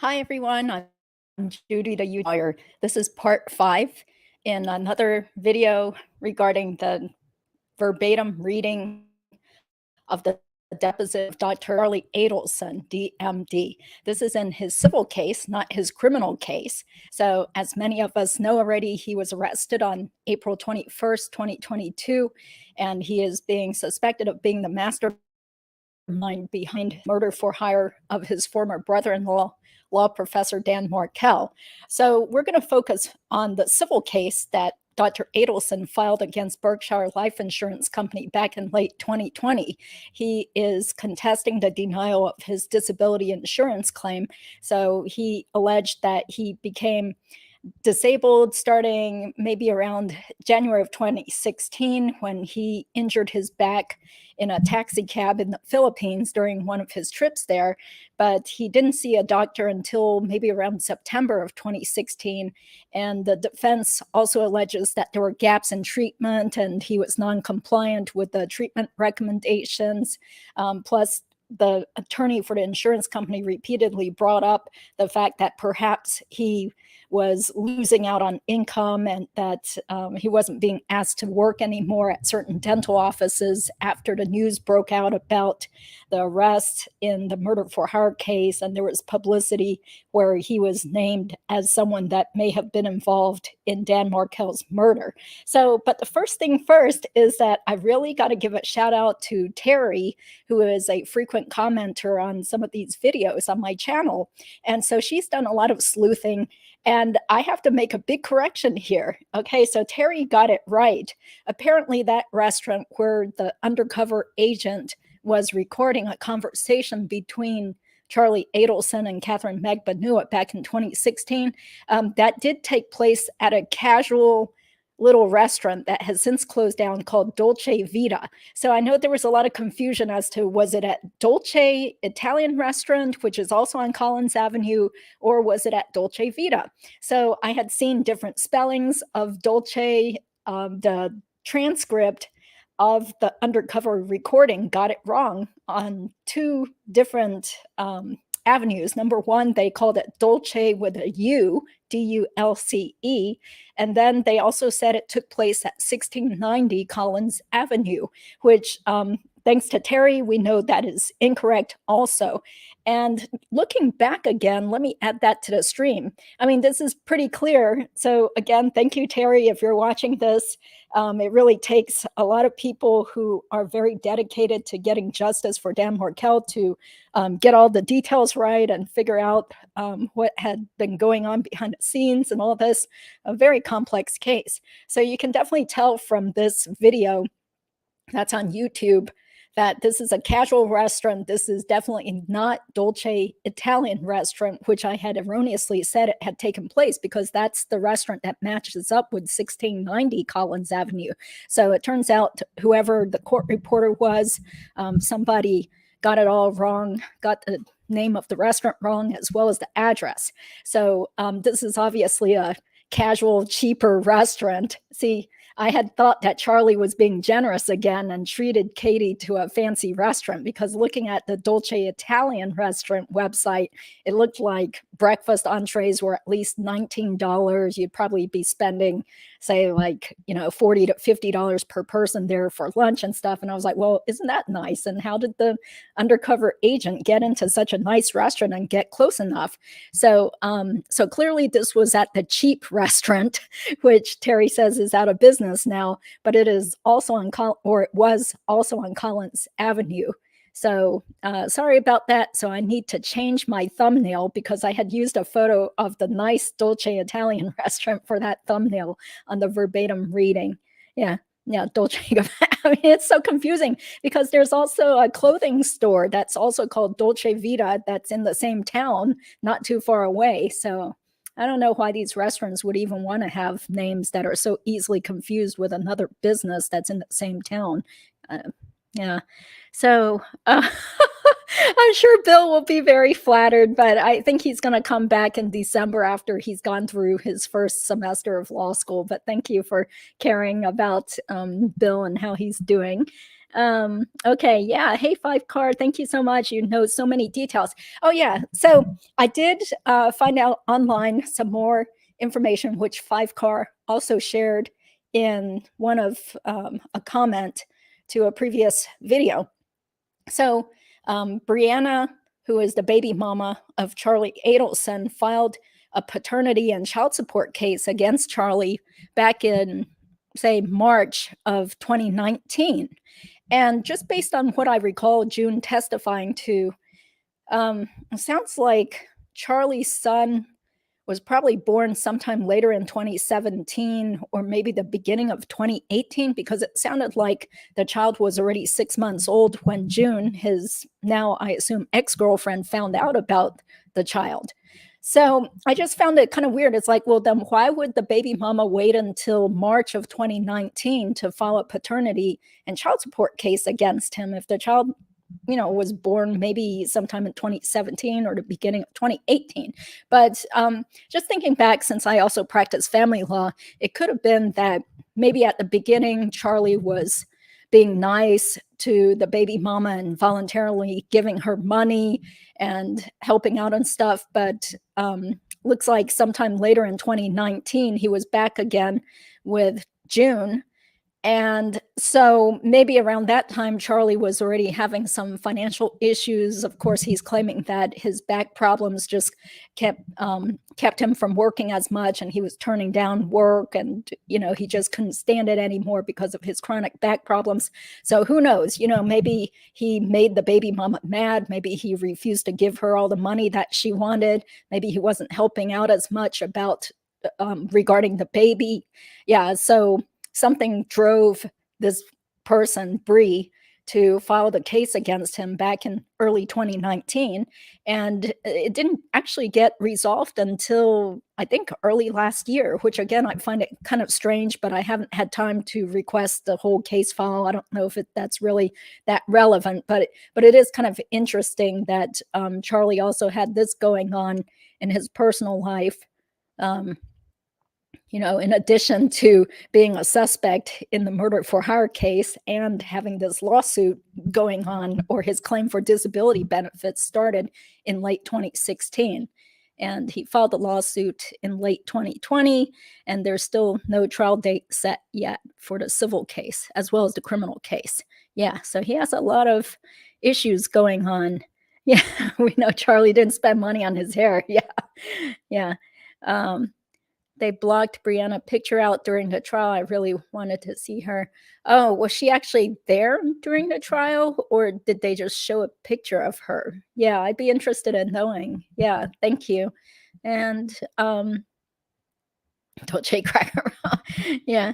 Hi, everyone. I'm Judy the YouTube Lawyer. This is part 5 in another video regarding the verbatim reading of the deposition of Dr. Charles Adelson, DMD. This is in his civil case, not his criminal case. So, as many of us know already, he was arrested on April 21st, 2022, and he is being suspected of being the mastermind behind murder for hire of his former brother-in-law, law professor Dan Markel. So we're going to focus on the civil case that Dr. Adelson filed against Berkshire Life Insurance Company back in late 2020. He is contesting the denial of his disability insurance claim. So he alleged that he became disabled starting maybe around January of 2016 when he injured his back in a taxi cab in the Philippines during one of his trips there. But he didn't see a doctor until maybe around September of 2016. And the defense also alleges that there were gaps in treatment and he was non-compliant with the treatment recommendations. Plus, the attorney for the insurance company repeatedly brought up the fact that perhaps he was losing out on income and that he wasn't being asked to work anymore at certain dental offices after the news broke out about the arrest in the murder for hire case. And there was publicity where he was named as someone that may have been involved in Dan Markel's murder. So, but the first thing first is that I really got to give a shout out to Terry, who is a frequent commenter on some of these videos on my channel. And so she's done a lot of sleuthing. And I have to make a big correction here. Okay, so Terry got it right. Apparently, that restaurant where the undercover agent was recording a conversation between Charlie Adelson and Catherine Magbanua back in 2016, that did take place at a casual little restaurant that has since closed down called Dolce Vita. So I know there was a lot of confusion as to was it at Dolce Italian restaurant, which is also on Collins Avenue, or was it at Dolce Vita? So I had seen different spellings of Dolce. The transcript of the undercover recording got it wrong on two different avenues. Number one, they called it Dolce with a U, Dulce, and then they also said it took place at 1690 Collins Avenue, which thanks to Terry, we know that is incorrect also. And looking back again, let me add that to the stream. I mean, this is pretty clear. So again, thank you, Terry, if you're watching this. It really takes a lot of people who are very dedicated to getting justice for Dan Markel to get all the details right and figure out what had been going on behind the scenes and all this. A very complex case. So you can definitely tell from this video that's on YouTube that this is a casual restaurant. This is definitely not Dolce Italian restaurant, which I had erroneously said it had taken place because that's the restaurant that matches up with 1690 Collins Avenue. So it turns out whoever the court reporter was, somebody got it all wrong, got the name of the restaurant wrong, as well as the address. So this is obviously a casual, cheaper restaurant. See, I had thought that Charlie was being generous again and treated Katie to a fancy restaurant because looking at the Dolce Italian restaurant website, it looked like breakfast entrees were at least $19. You'd probably be spending, say, like, $40 to $50 per person there for lunch and stuff. And I was like, well, isn't that nice? And how did the undercover agent get into such a nice restaurant and get close enough? So, so clearly this was at the cheap restaurant, which Terry says is out of business now, but it is also on it was also on Collins Avenue. So sorry about that. So I need to change my thumbnail because I had used a photo of the nice Dolce Italian restaurant for that thumbnail on the verbatim reading. Yeah, Dolce. I mean, it's so confusing because there's also a clothing store that's also called Dolce Vita that's in the same town, not too far away. So I don't know why these restaurants would even want to have names that are so easily confused with another business that's in the same town. Yeah. So I'm sure Bill will be very flattered, but I think he's going to come back in December after he's gone through his first semester of law school. But thank you for caring about Bill and how he's doing. Okay, yeah. Hey, Five Card, thank you so much. You know so many details. Oh, yeah. So I did find out online some more information, which Five Car also shared in one of a comment to a previous video. So Brianna, who is the baby mama of Charlie Adelson, filed a paternity and child support case against Charlie back in, say, March of 2019. And just based on what I recall June testifying to, it sounds like Charlie's son was probably born sometime later in 2017 or maybe the beginning of 2018, because it sounded like the child was already 6 months old when June, his now, I assume, ex-girlfriend, found out about the child. So I just found it kind of weird. It's like, well, then why would the baby mama wait until March of 2019 to file a paternity and child support case against him if the child, was born maybe sometime in 2017 or the beginning of 2018. But just thinking back, since I also practice family law, it could have been that maybe at the beginning, Charlie was being nice to the baby mama and voluntarily giving her money and helping out and stuff. But looks like sometime later in 2019, he was back again with June. And so maybe around that time, Charlie was already having some financial issues. Of course, he's claiming that his back problems just kept him from working as much, and he was turning down work, and he just couldn't stand it anymore because of his chronic back problems. So who knows? Maybe he made the baby mama mad. Maybe he refused to give her all the money that she wanted. Maybe he wasn't helping out as much about regarding the baby. Yeah, so something drove this person, Bree, to file the case against him back in early 2019. And it didn't actually get resolved until, I think, early last year, which again, I find it kind of strange, but I haven't had time to request the whole case file. I don't know if that's really that relevant, but it is kind of interesting that Charlie also had this going on in his personal life. In addition to being a suspect in the murder for hire case and having this lawsuit going on, or his claim for disability benefits started in late 2016. And he filed the lawsuit in late 2020, and there's still no trial date set yet for the civil case, as well as the criminal case. Yeah, so he has a lot of issues going on. Yeah, we know Charlie didn't spend money on his hair. Yeah, yeah. They blocked Brianna picture out during the trial. I really wanted to see her. Oh, was she actually there during the trial, or did they just show a picture of her? Yeah, I'd be interested in knowing. Yeah, thank you. And Dolce Cracker. Yeah.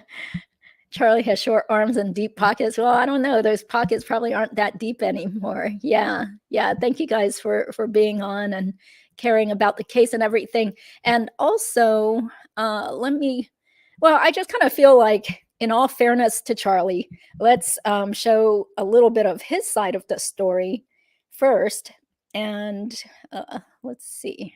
Charlie has short arms and deep pockets. Well, I don't know. Those pockets probably aren't that deep anymore. Yeah. Yeah. Thank you guys for being on and caring about the case and everything. And also, I just kind of feel like, in all fairness to Charlie, let's show a little bit of his side of the story first. And let's see.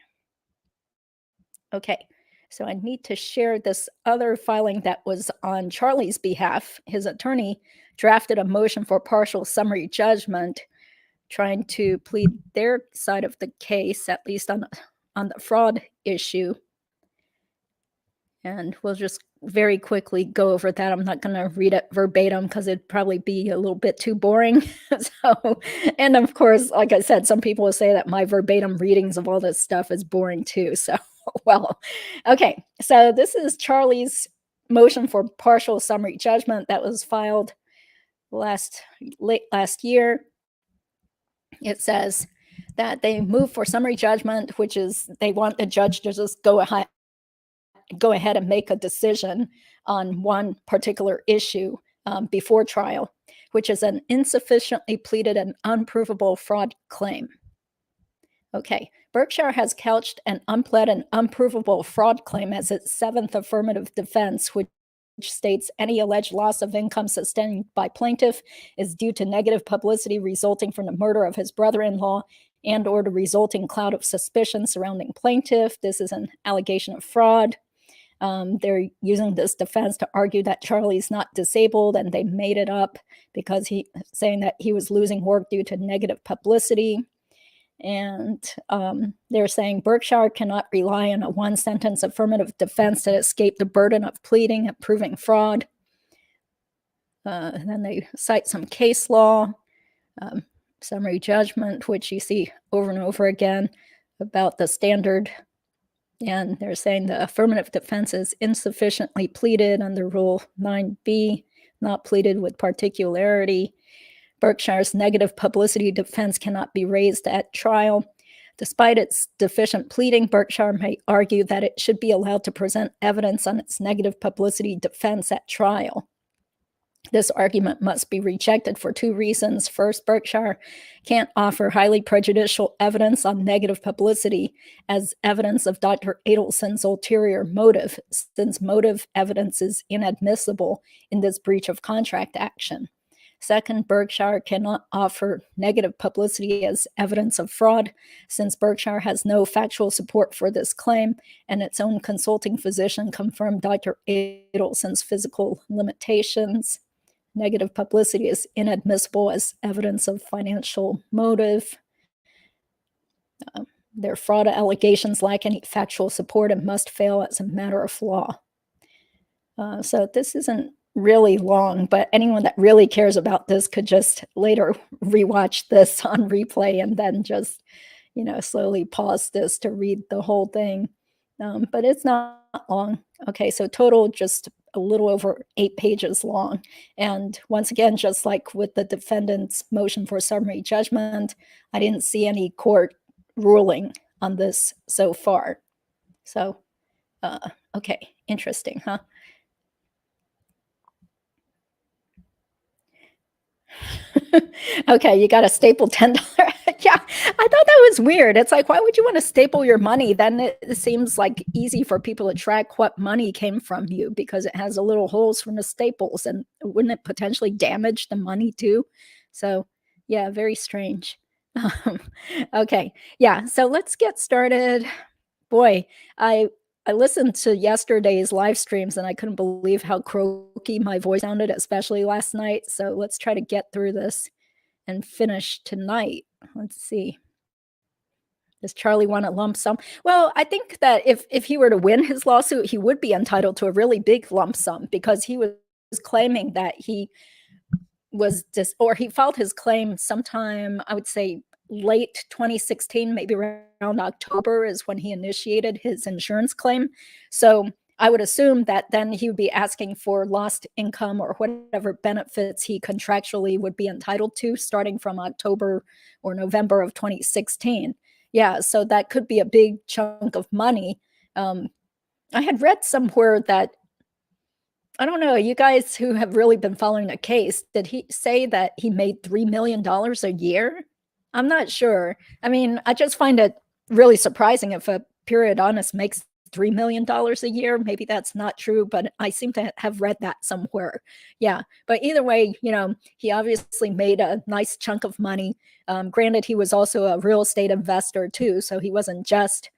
Okay. So I need to share this other filing that was on Charlie's behalf. His attorney drafted a motion for partial summary judgment, trying to plead their side of the case, at least on the fraud issue. And we'll just very quickly go over that. I'm not going to read it verbatim because it'd probably be a little bit too boring. And of course, like I said, some people will say that my verbatim readings of all this stuff is boring too. So, well, okay. So this is Charlie's motion for partial summary judgment that was filed late last year. It says that they move for summary judgment, which is they want the judge to just go ahead and make a decision on one particular issue before trial, which is an insufficiently pleaded and unprovable fraud claim. Okay, Berkshire has couched an unpled and unprovable fraud claim as its seventh affirmative defense, which states any alleged loss of income sustained by plaintiff is due to negative publicity resulting from the murder of his brother-in-law and or the resulting cloud of suspicion surrounding plaintiff. This is an allegation of fraud. They're using this defense to argue that Charlie's not disabled and they made it up because saying that he was losing work due to negative publicity. And they're saying Berkshire cannot rely on a one-sentence affirmative defense to escape the burden of pleading and proving fraud. And then they cite some case law, summary judgment, which you see over and over again about the standard. And they're saying the affirmative defense is insufficiently pleaded under Rule 9b, not pleaded with particularity. Berkshire's negative publicity defense cannot be raised at trial. Despite its deficient pleading, Berkshire may argue that it should be allowed to present evidence on its negative publicity defense at trial. This argument must be rejected for two reasons. First, Berkshire can't offer highly prejudicial evidence on negative publicity as evidence of Dr. Adelson's ulterior motive, since motive evidence is inadmissible in this breach of contract action. Second, Berkshire cannot offer negative publicity as evidence of fraud, since Berkshire has no factual support for this claim, and its own consulting physician confirmed Dr. Adelson's physical limitations. Negative publicity is inadmissible as evidence of financial motive. Their fraud allegations lack any factual support and must fail as a matter of law. So this isn't really long, but anyone that really cares about this could just later rewatch this on replay and then just, slowly pause this to read the whole thing. But it's not long. Okay, so total just a little over 8 pages long. And once again, just like with the defendant's motion for summary judgment, I didn't see any court ruling on this so far. So, okay, interesting, huh? Okay, you got a staple $10. Yeah, I thought that was weird. It's like, why would you want to staple your money? Then it seems like easy for people to track what money came from you because it has a little holes from the staples, and wouldn't it potentially damage the money too? So yeah, very strange. Okay, yeah, so let's get started. Boy, I listened to yesterday's live streams and I couldn't believe how croaky my voice sounded, especially last night. So let's try to get through this and finish tonight. Let's see. Does Charlie want a lump sum? Well, I think that if he were to win his lawsuit, he would be entitled to a really big lump sum because he was claiming that he filed his claim sometime, I would say, late 2016, maybe around October is when he initiated his insurance claim. So I would assume that then he would be asking for lost income or whatever benefits he contractually would be entitled to starting from October or November of 2016. Yeah, so that could be a big chunk of money. I had read somewhere that, I don't know, you guys who have really been following the case, did he say that he made $3 million a year? I'm not sure. I mean, I just find it really surprising if a periodontist makes $3 million a year. Maybe that's not true, but I seem to have read that somewhere. Yeah, but either way, he obviously made a nice chunk of money. Granted, he was also a real estate investor too, so he wasn't just,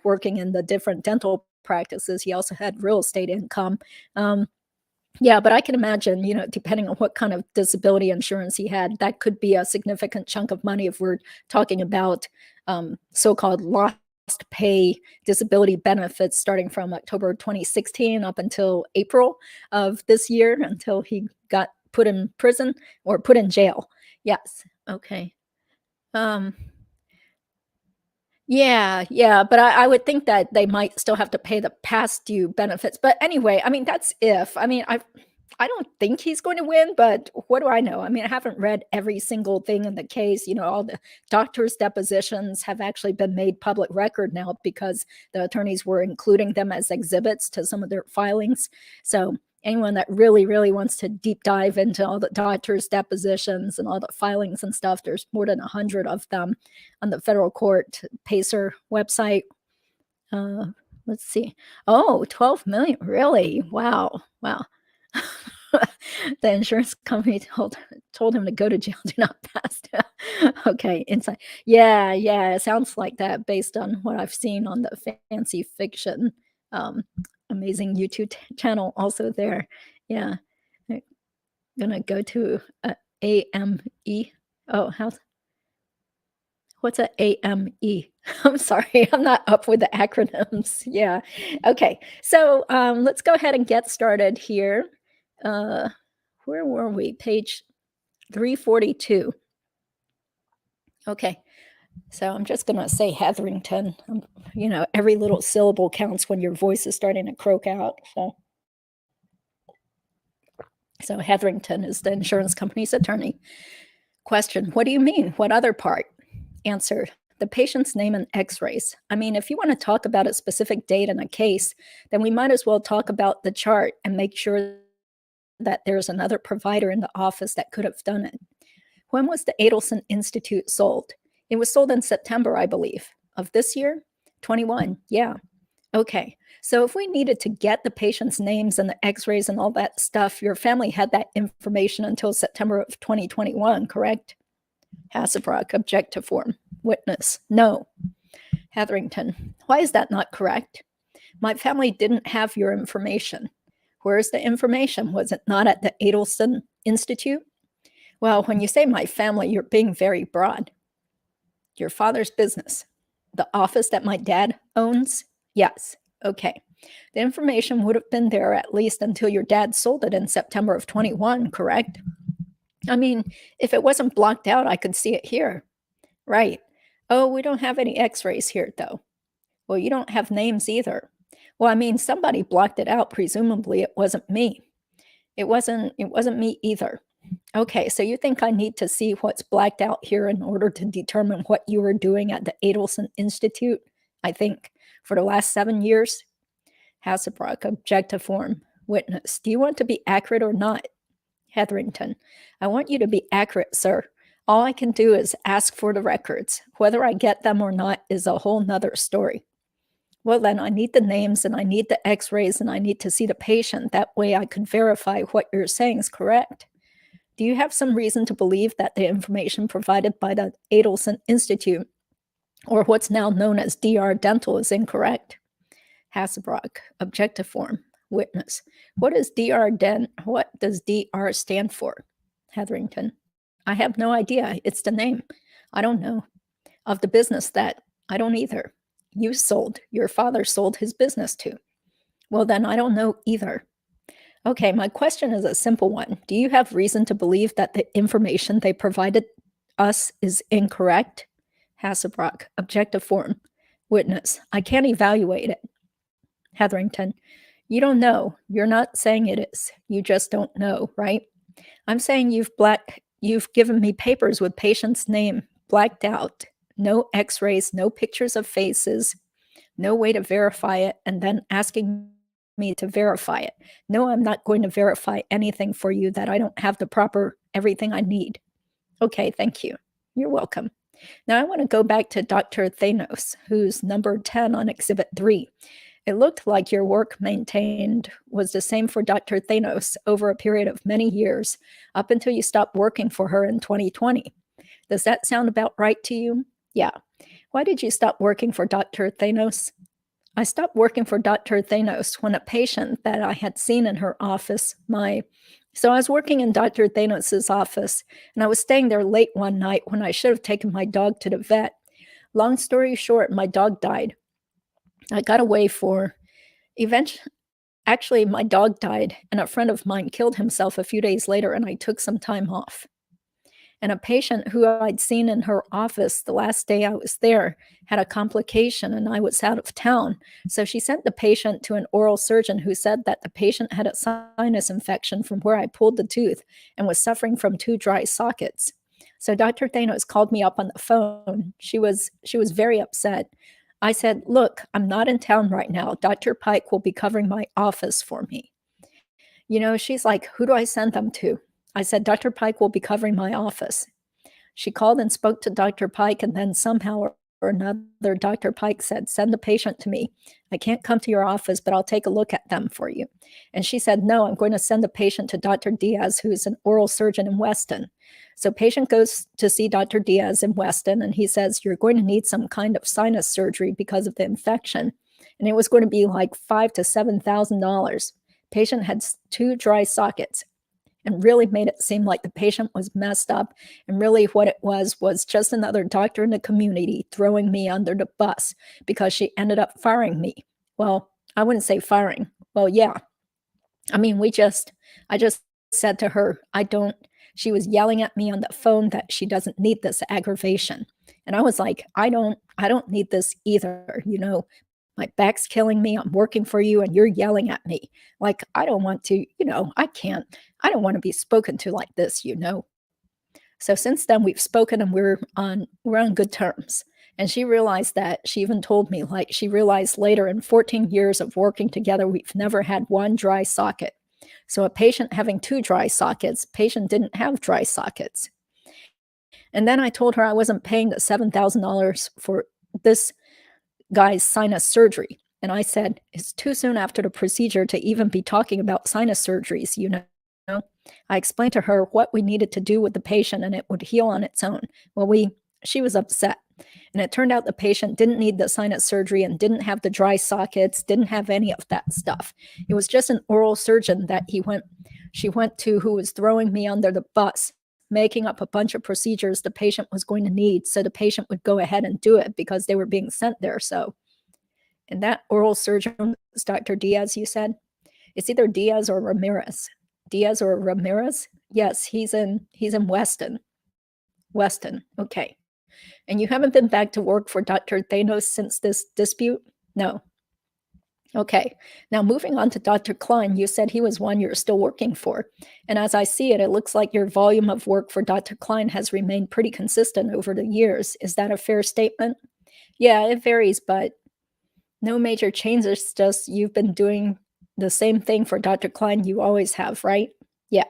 working in the different dental practices. He also had real estate income. Yeah, but I can imagine, depending on what kind of disability insurance he had, that could be a significant chunk of money if we're talking about so-called lost pay disability benefits starting from October 2016 up until April of this year, until he got put in prison or put in jail. Yes. Okay. Yeah, but I would think that they might still have to pay the past due benefits. But anyway, I mean, that's if. I mean, I don't think he's going to win, but what do I know? I mean, I haven't read every single thing in the case. All the doctors' depositions have actually been made public record now because the attorneys were including them as exhibits to some of their filings. So anyone that really, really wants to deep dive into all the doctors' depositions and all the filings and stuff, there's more than 100 of them on the federal court PACER website. Let's see. Oh, 12 million. Really? Wow. The insurance company told him to go to jail, do not pass. Okay, inside. Yeah, yeah, it sounds like that based on what I've seen on the fancy fiction, um, amazing YouTube channel also there. Yeah, I'm gonna go to AME. Oh, what's a AME? I'm sorry, I'm not up with the acronyms. Yeah. Okay. So let's go ahead and get started here. Uh, where were we? Page 342. Okay. So I'm just going to say Hetherington. Every little syllable counts when your voice is starting to croak out. So Hetherington is the insurance company's attorney. Question: what do you mean? What other part? Answer: the patient's name and x-rays. I mean, if you want to talk about a specific date in a case, then we might as well talk about the chart and make sure that there's another provider in the office that could have done it. When was the Adelson Institute sold? It was sold in September, I believe, of this year? 21, yeah. Okay, so if we needed to get the patient's names and the x-rays and all that stuff, your family had that information until September of 2021, correct? Hasselbrock, object to form. Witness: no. Hetherington: why is that not correct? My family didn't have your information. Where's the information? Was it not at the Adelson Institute? Well, when you say my family, you're being very broad. Your father's business. The office that my dad owns? Yes. Okay. The information would have been there at least until your dad sold it in September of 21, correct? I mean, if it wasn't blocked out, I could see it here. Right. Oh, we don't have any x-rays here, though. Well, you don't have names either. Well, I mean, somebody blocked it out. Presumably, it wasn't me. It wasn't me either. Okay, so you think I need to see what's blacked out here in order to determine what you were doing at the Adelson Institute, I think, for the last 7 years? Hasselbrock, object to form. Witness: do you want to be accurate or not? Hetherington: I want you to be accurate, sir. All I can do is ask for the records. Whether I get them or not is a whole nother story. Well, then I need the names and I need the x-rays and I need to see the patient. That way I could verify what you're saying is correct. Do you have some reason to believe that the information provided by the Adelson Institute, or what's now known as DR Dental, is incorrect? Hasselbrock, object to form. Witness: what does DR stand for? Hetherington: I have no idea. It's the name. I don't know. Of the business that I don't either. Your father sold his business to. Well, then I don't know either. Okay, my question is a simple one. Do you have reason to believe that the information they provided us is incorrect? Hasselbrock, object to form. Witness: I can't evaluate it. Hetherington: you don't know. You're not saying it is. You just don't know, right? I'm saying you've given me papers with patient's name blacked out, no x-rays, no pictures of faces, no way to verify it, and then asking me to verify it. No, I'm not going to verify anything for you that I don't have the proper everything I need. Okay, thank you. You're welcome. Now I want to go back to Dr. Thanos, who's number 10 on Exhibit 3. It looked like your work maintained was the same for Dr. Thanos over a period of many years, up until you stopped working for her in 2020. Does that sound about right to you? Yeah. Why did you stop working for Dr. Thanos? I stopped working for Dr. Thanos when a patient that I had seen in her office, so I was working in Dr. Thanos's office, and I was staying there late one night when I should have taken my dog to the vet. Long story short, my dog died. I got away actually, my dog died, and a friend of mine killed himself a few days later, and I took some time off. And a patient who I'd seen in her office the last day I was there had a complication, and I was out of town. So she sent the patient to an oral surgeon who said that the patient had a sinus infection from where I pulled the tooth and was suffering from 2 dry sockets. So Dr. Thanos called me up on the phone. She was very upset. I said, look, I'm not in town right now. Dr. Pike will be covering my office for me. She's like, who do I send them to? I said, Dr. Pike will be covering my office. She called and spoke to Dr. Pike, and then somehow another Dr. Pike said, "Send the patient to me. I can't come to your office, but I'll take a look at them for you." And she said, "No, I'm going to send the patient to Dr. Diaz, who's an oral surgeon in Weston." So patient goes to see Dr. Diaz in Weston, and he says, "You're going to need some kind of sinus surgery because of the infection." And it was going to be like $5,000 to $7,000. Patient had 2 dry sockets, and really made it seem like the patient was messed up. And really what it was just another doctor in the community throwing me under the bus because she ended up firing me. Well, I wouldn't say firing. Well, yeah. I mean, I just said to her, she was yelling at me on the phone that she doesn't need this aggravation. And I was like, I don't need this either. My back's killing me. I'm working for you and you're yelling at me. Like, I don't want to, I don't want to be spoken to like this. So since then we've spoken and we're on good terms. And she realized that. She even told me, like, she realized later in 14 years of working together, we've never had 1 dry socket. So a patient having 2 dry sockets, patient didn't have dry sockets. And then I told her I wasn't paying the $7,000 for this guy's sinus surgery. And I said, it's too soon after the procedure to even be talking about sinus surgeries, I explained to her what we needed to do with the patient and it would heal on its own. Well, she was upset. And it turned out the patient didn't need the sinus surgery and didn't have the dry sockets, didn't have any of that stuff. It was just an oral surgeon that she went to who was throwing me under the bus, making up a bunch of procedures the patient was going to need so the patient would go ahead and do it because they were being sent there. So, and that oral surgeon is Dr. Diaz, you said? It's either Diaz or Ramirez. Diaz or Ramirez? Yes, he's in Weston. Weston, okay. And you haven't been back to work for Dr. Thanos since this dispute? No. Okay, now moving on to Dr. Klein, you said he was one you're still working for. And as I see it, it looks like your volume of work for Dr. Klein has remained pretty consistent over the years. Is that a fair statement? Yeah, it varies, but no major changes, just you've been doing the same thing for Dr. Klein you always have, right? Yeah.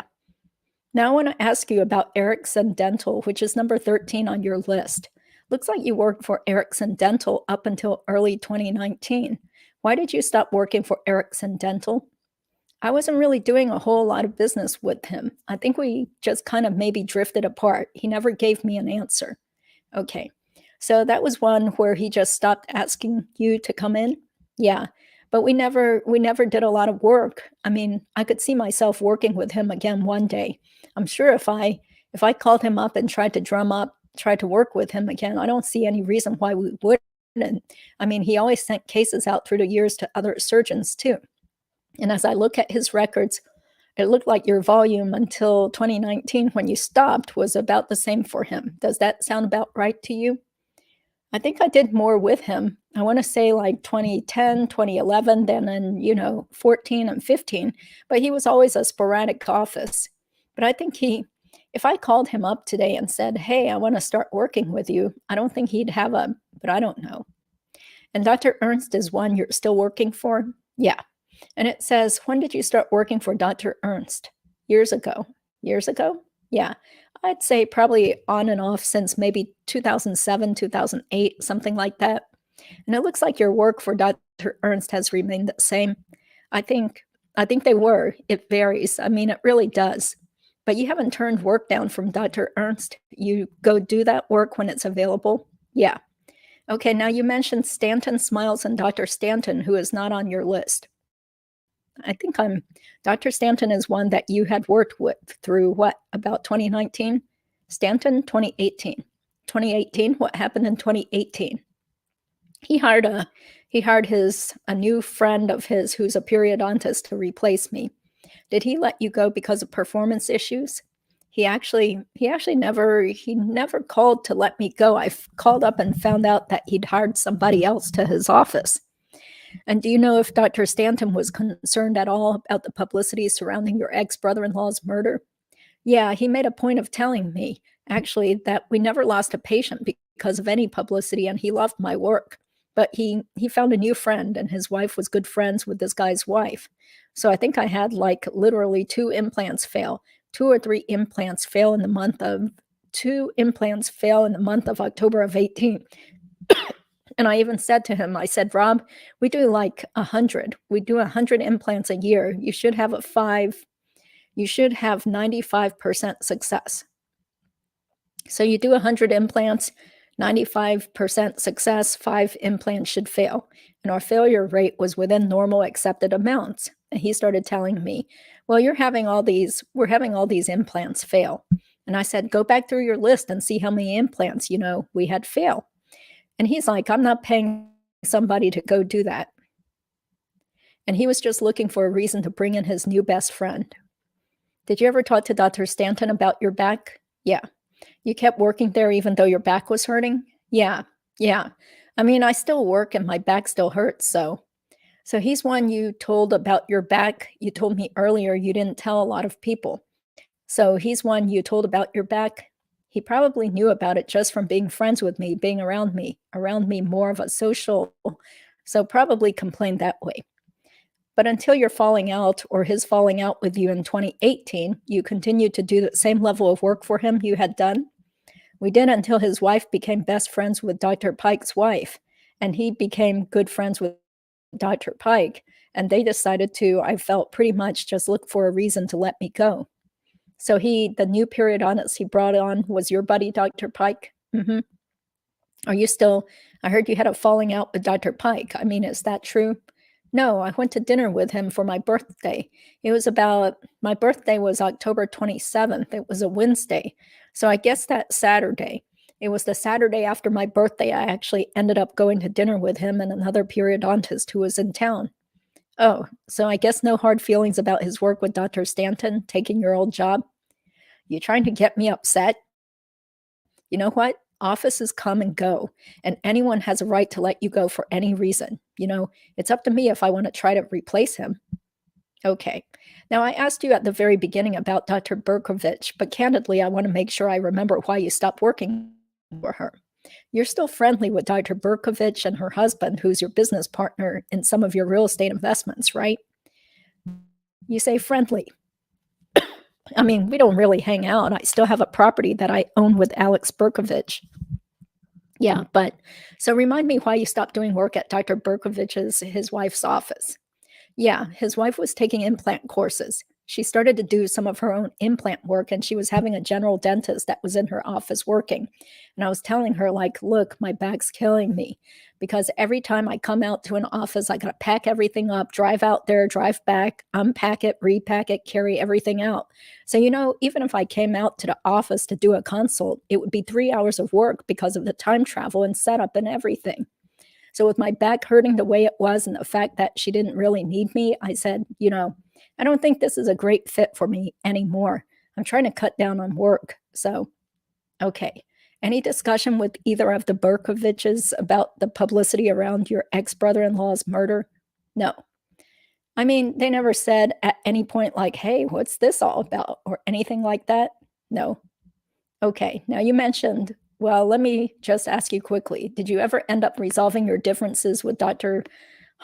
Now I want to ask you about Erickson Dental, which is number 13 on your list. Looks like you worked for Erickson Dental up until early 2019. Why did you stop working for Erickson Dental? I wasn't really doing a whole lot of business with him. I think we just kind of maybe drifted apart. He never gave me an answer. Okay, so that was one where he just stopped asking you to come in? Yeah, but we never did a lot of work. I mean, I could see myself working with him again one day. I'm sure if I called him up and tried to work with him again, I don't see any reason why we wouldn't. I mean, he always sent cases out through the years to other surgeons too. And as I look at his records, it looked like your volume until 2019 when you stopped was about the same for him. Does that sound about right to you? I think I did more with him. I want to say like 2010, 2011, then in, 14 and 15, but he was always a sporadic office. But I think if I called him up today and said, hey, I want to start working with you, I don't think he'd have but I don't know. And Dr. Ernst is one you're still working for? Yeah. And it says, when did you start working for Dr. Ernst? Years ago. Years ago? Yeah. I'd say probably on and off since maybe 2007, 2008, something like that. And it looks like your work for Dr. Ernst has remained the same. I think they were. It varies. I mean, it really does. But you haven't turned work down from Dr. Ernst. You go do that work when it's available? Yeah. Okay, now you mentioned Stanton Smiles and Dr. Stanton, who is not on your list. I think Dr. Stanton is one that you had worked with through what, about 2019? Stanton, 2018. 2018, what happened in 2018? He hired a new friend of his who's a periodontist to replace me. Did he let you go because of performance issues? He never called to let me go. I called up and found out that he'd hired somebody else to his office. And do you know if Dr. Stanton was concerned at all about the publicity surrounding your ex-brother-in-law's murder? Yeah, he made a point of telling me, actually, that we never lost a patient because of any publicity, and he loved my work. But he found a new friend, and his wife was good friends with this guy's wife. So I think I had like literally 2 implants fail. 2 or 3 implants fail in the month of October of 18. And I even said to him, I said, Rob, we do like 100. We do 100 implants a year. You should have you should have 95% success. So you do 100 implants, 95% success, 5 implants should fail. And our failure rate was within normal accepted amounts. And he started telling me, well, we're having all these implants fail. And I said, go back through your list and see how many implants, we had fail. And he's like, I'm not paying somebody to go do that. And he was just looking for a reason to bring in his new best friend. Did you ever talk to Dr. Stanton about your back? Yeah. You kept working there even though your back was hurting? Yeah. I mean, I still work and my back still hurts, so he's one you told about your back. You told me earlier you didn't tell a lot of people. So he's one you told about your back. He probably knew about it just from being friends with me, being around me more of a social, so probably complained that way. But until your falling out or his falling out with you in 2018, you continued to do the same level of work for him you had done. We did until his wife became best friends with Dr. Pike's wife, and he became good friends with Dr. Pike, and they decided to, I felt, pretty much just look for a reason to let me go. So the new periodontist he brought on was your buddy, Dr. Pike? Mm-hmm. Are you still, I heard you had a falling out with Dr. Pike. I mean, is that true? No, I went to dinner with him for my birthday. My birthday was October 27th. It was a Wednesday. So I guess that Saturday, it was the Saturday after my birthday, I actually ended up going to dinner with him and another periodontist who was in town. Oh, so I guess no hard feelings about his work with Dr. Stanton, taking your old job? You trying to get me upset? You know what? Offices come and go, and anyone has a right to let you go for any reason. It's up to me if I want to try to replace him. Okay. Now, I asked you at the very beginning about Dr. Berkovich, but candidly, I want to make sure I remember why you stopped working for her. You're still friendly with Dr. Berkovich and her husband, who's your business partner in some of your real estate investments, right? You say friendly. I mean, we don't really hang out. I still have a property that I own with Alex Berkovich. Yeah, but so remind me why you stopped doing work at Dr. Berkovich's, his wife's office. Yeah, his wife was taking implant courses. She started to do some of her own implant work, and she was having a general dentist that was in her office working. And I was telling her, like, look, my back's killing me because every time I come out to an office, I got to pack everything up, drive out there, drive back, unpack it, repack it, carry everything out. So, even if I came out to the office to do a consult, it would be 3 hours of work because of the time travel and setup and everything. So with my back hurting the way it was and the fact that she didn't really need me, I said, I don't think this is a great fit for me anymore. I'm trying to cut down on work. So, okay. Any discussion with either of the Berkoviches about the publicity around your ex-brother-in-law's murder? No. I mean, they never said at any point like, hey, what's this all about? Or anything like that? No. Okay. Now you mentioned, well, let me just ask you quickly. Did you ever end up resolving your differences with Dr.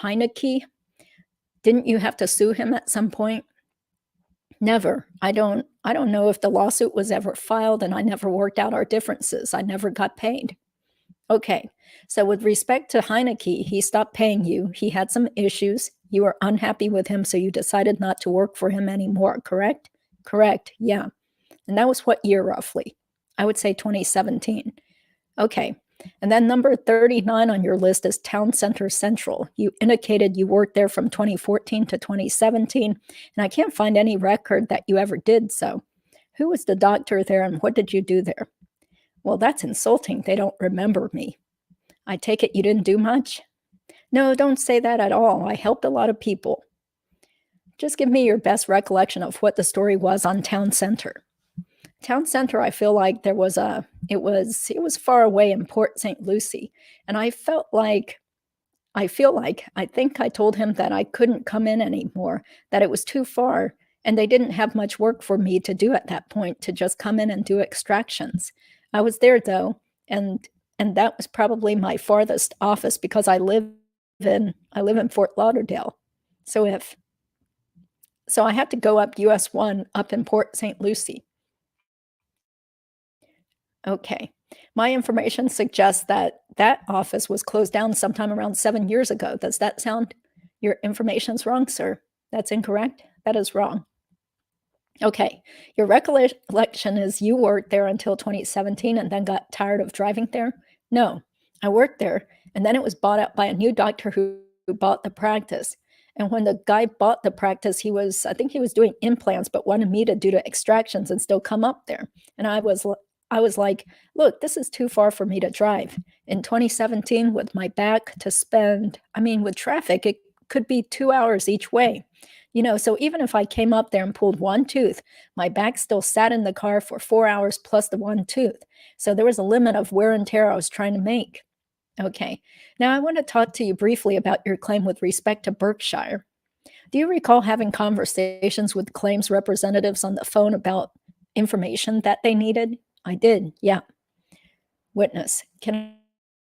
Heineke? Didn't you have to sue him at some point? Never. I don't know if the lawsuit was ever filed, and I never worked out our differences. I never got paid. Okay. So with respect to Heineke, he stopped paying you. He had some issues. You were unhappy with him, so you decided not to work for him anymore, correct? Correct. Yeah. And that was what year roughly? I would say 2017. Okay. And then number 39 on your list is Town Center Central. You indicated you worked there from 2014 to 2017, and I can't find any record that you ever did so. Who was the doctor there and what did you do there? Well, that's insulting. They don't remember me. I take it you didn't do much? No, don't say that at all. I helped a lot of people. Just give me your best recollection of what the story was on Town Center. Town Center, I feel like it was far away in Port St. Lucie. And I think I told him that I couldn't come in anymore, that it was too far. And they didn't have much work for me to do at that point to just come in and do extractions. I was there though. And that was probably my farthest office because I live in Fort Lauderdale. So I had to go up US 1 up in Port St. Lucie. Okay. My information suggests that that office was closed down sometime around 7 years ago. Does that sound your information's wrong, sir? That's incorrect? That is wrong. Okay. Your recollection is you worked there until 2017 and then got tired of driving there? No, I worked there and then it was bought out by a new doctor who bought the practice. And when the guy bought the practice, I think he was doing implants, but wanted me to do the extractions and still come up there. And I was like, look, this is too far for me to drive. In 2017, with my back to spend, I mean, with traffic, it could be 2 hours each way. So even if I came up there and pulled one tooth, my back still sat in the car for 4 hours plus the one tooth. So there was a limit of wear and tear I was trying to make. Okay. Now I want to talk to you briefly about your claim with respect to Berkshire. Do you recall having conversations with claims representatives on the phone about information that they needed? I did. Yeah. Witness. Can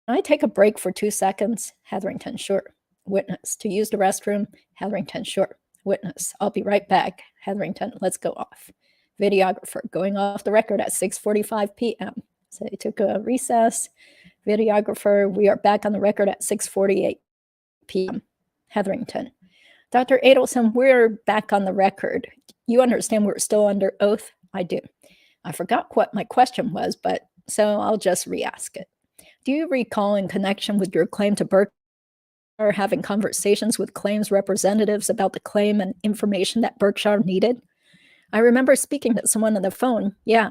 I take a break for 2 seconds? Hetherington. Sure. Witness. To use the restroom? Hetherington. Sure. Witness. I'll be right back. Hetherington. Let's go off. Videographer. Going off the record at 6:45 p.m. So he took a recess. Videographer. We are back on the record at 6:48 p.m. Hetherington. Dr. Adelson, we're back on the record. You understand we're still under oath? I do. I forgot what my question was, but so I'll just re-ask it. Do you recall in connection with your claim to Berkshire having conversations with claims representatives about the claim and information that Berkshire needed? I remember speaking to someone on the phone. Yeah.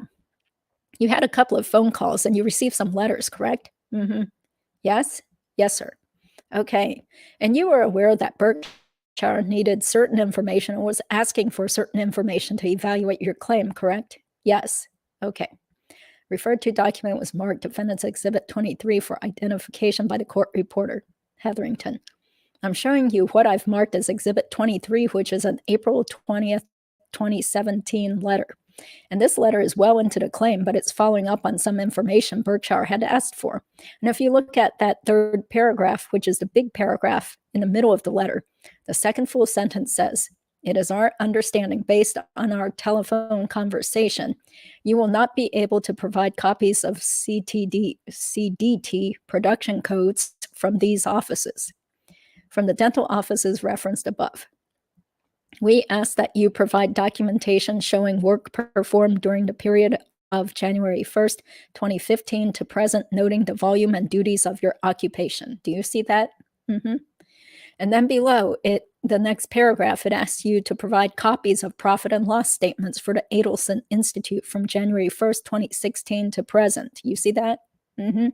You had a couple of phone calls and you received some letters, correct? Mm-hmm. Yes? Yes, sir. Okay. And you were aware that Berkshire needed certain information and was asking for certain information to evaluate your claim, correct? Yes. Okay. Referred to document was marked Defendant's Exhibit 23 for identification by the court reporter. Hetherington. I'm showing you what I've marked as Exhibit 23, which is an April 20th, 2017 letter. And this letter is well into the claim, but it's following up on some information Berkshire had asked for. And if you look at that third paragraph, which is the big paragraph in the middle of the letter, the second full sentence says, "It is our understanding, based on our telephone conversation, you will not be able to provide copies of CDT production codes from these offices, from the dental offices referenced above. We ask that you provide documentation showing work performed during the period of January 1st, 2015 to present, noting the volume and duties of your occupation." Do you see that? Mm-hmm. And then below it, the next paragraph, it asks you to provide copies of profit and loss statements for the Adelson Institute from January 1st, 2016 to present. You see that? Mm-hmm.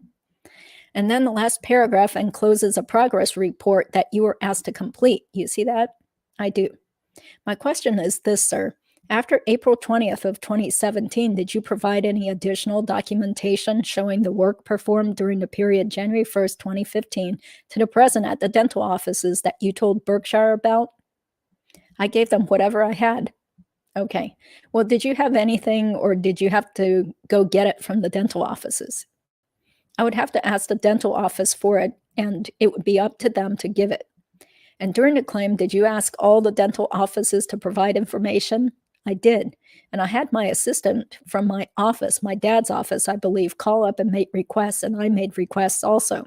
And then the last paragraph encloses a progress report that you were asked to complete. You see that? I do. My question is this, sir. After April 20th of 2017, did you provide any additional documentation showing the work performed during the period January 1st, 2015 to the present at the dental offices that you told Berkshire about? I gave them whatever I had. Okay. Well, did you have anything, or did you have to go get it from the dental offices? I would have to ask the dental office for it, and it would be up to them to give it. And during the claim, did you ask all the dental offices to provide information? I did. And I had my assistant from my office, my dad's office, I believe, call up and make requests, and I made requests also.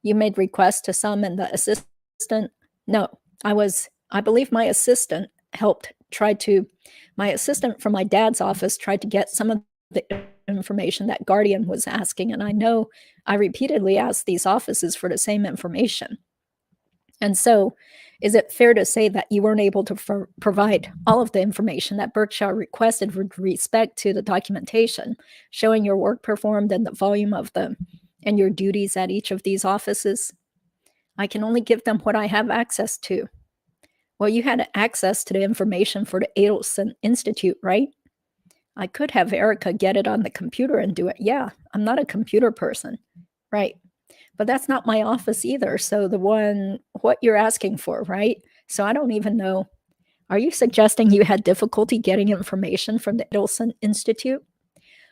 You made requests to some, and the assistant? No, I believe my assistant my assistant from my dad's office tried to get some of the information that Guardian was asking, and I know I repeatedly asked these offices for the same information. And so, is it fair to say that you weren't able to provide all of the information that Berkshire requested with respect to the documentation showing your work performed and the volume of them and your duties at each of these offices? I can only give them what I have access to. Well, you had access to the information for the Adelson Institute, right? I could have Erica get it on the computer and do it. Yeah, I'm not a computer person. Right. But that's not my office either. So what you're asking for, right? So I don't even know. Are you suggesting you had difficulty getting information from the Adelson Institute?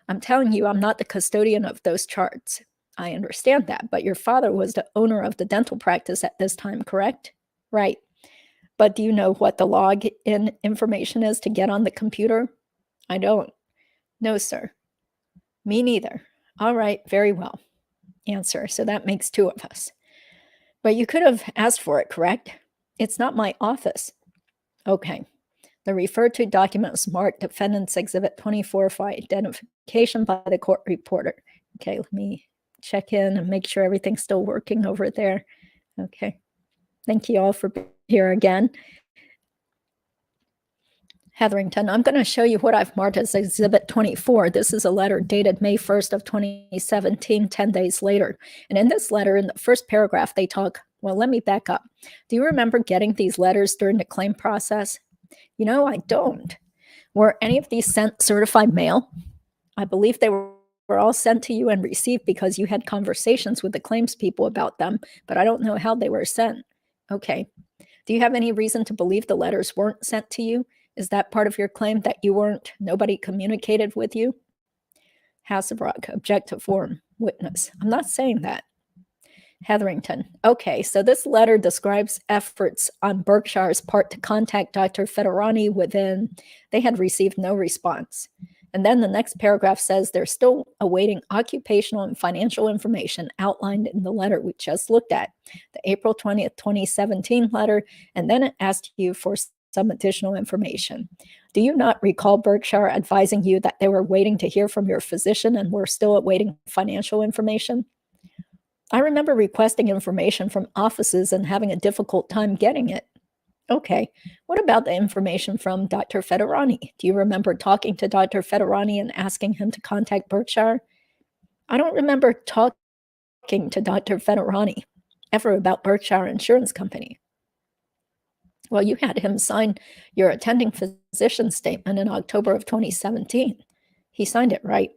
I'm telling you, I'm not the custodian of those charts. I understand that, but your father was the owner of the dental practice at this time, correct? Right. But do you know what the login information is to get on the computer? I don't. No, sir. Me neither. All right, very well. Answer. So that makes two of us. But you could have asked for it, correct? It's not my office. Okay. The referred to document was marked Defendant's Exhibit 24 for identification by the court reporter. Okay, let me check in and make sure everything's still working over there. Okay. Thank you all for being here again. Hetherington, I'm going to show you what I've marked as Exhibit 24. This is a letter dated May 1st of 2017, 10 days later. And in this letter, in the first paragraph, they talk, well, let me back up. Do you remember getting these letters during the claim process? You know, I don't. Were any of these sent certified mail? I believe they were all sent to you and received because you had conversations with the claims people about them, but I don't know how they were sent. Okay. Do you have any reason to believe the letters weren't sent to you? Is that part of your claim that nobody communicated with you? Hasselbrock, objective form, witness. I'm not saying that. Hetherington. Okay, so this letter describes efforts on Berkshire's part to contact Dr. Federani they had received no response. And then the next paragraph says they're still awaiting occupational and financial information outlined in the letter we just looked at, the April 20th, 2017 letter, and then it asked you for some additional information. Do you not recall Berkshire advising you that they were waiting to hear from your physician and were still awaiting financial information? I remember requesting information from offices and having a difficult time getting it. Okay, what about the information from Dr. Federani? Do you remember talking to Dr. Federani and asking him to contact Berkshire? I don't remember talking to Dr. Federani ever about Berkshire Insurance Company. Well, you had him sign your attending physician statement in October of 2017. He signed it, right?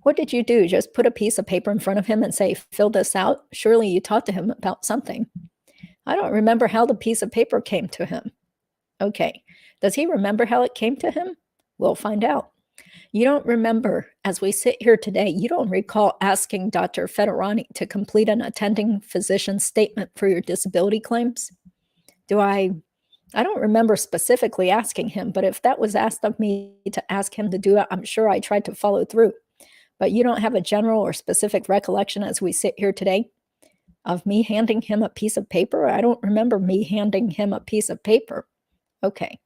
What did you do? Just put a piece of paper in front of him and say, fill this out? Surely you talked to him about something. I don't remember how the piece of paper came to him. Okay. Does he remember how it came to him? We'll find out. You don't remember, as we sit here today, you don't recall asking Dr. Federani to complete an attending physician statement for your disability claims? I don't remember specifically asking him, but if that was asked of me to ask him to do it, I'm sure I tried to follow through. But you don't have a general or specific recollection as we sit here today of me handing him a piece of paper? I don't remember me handing him a piece of paper. Okay.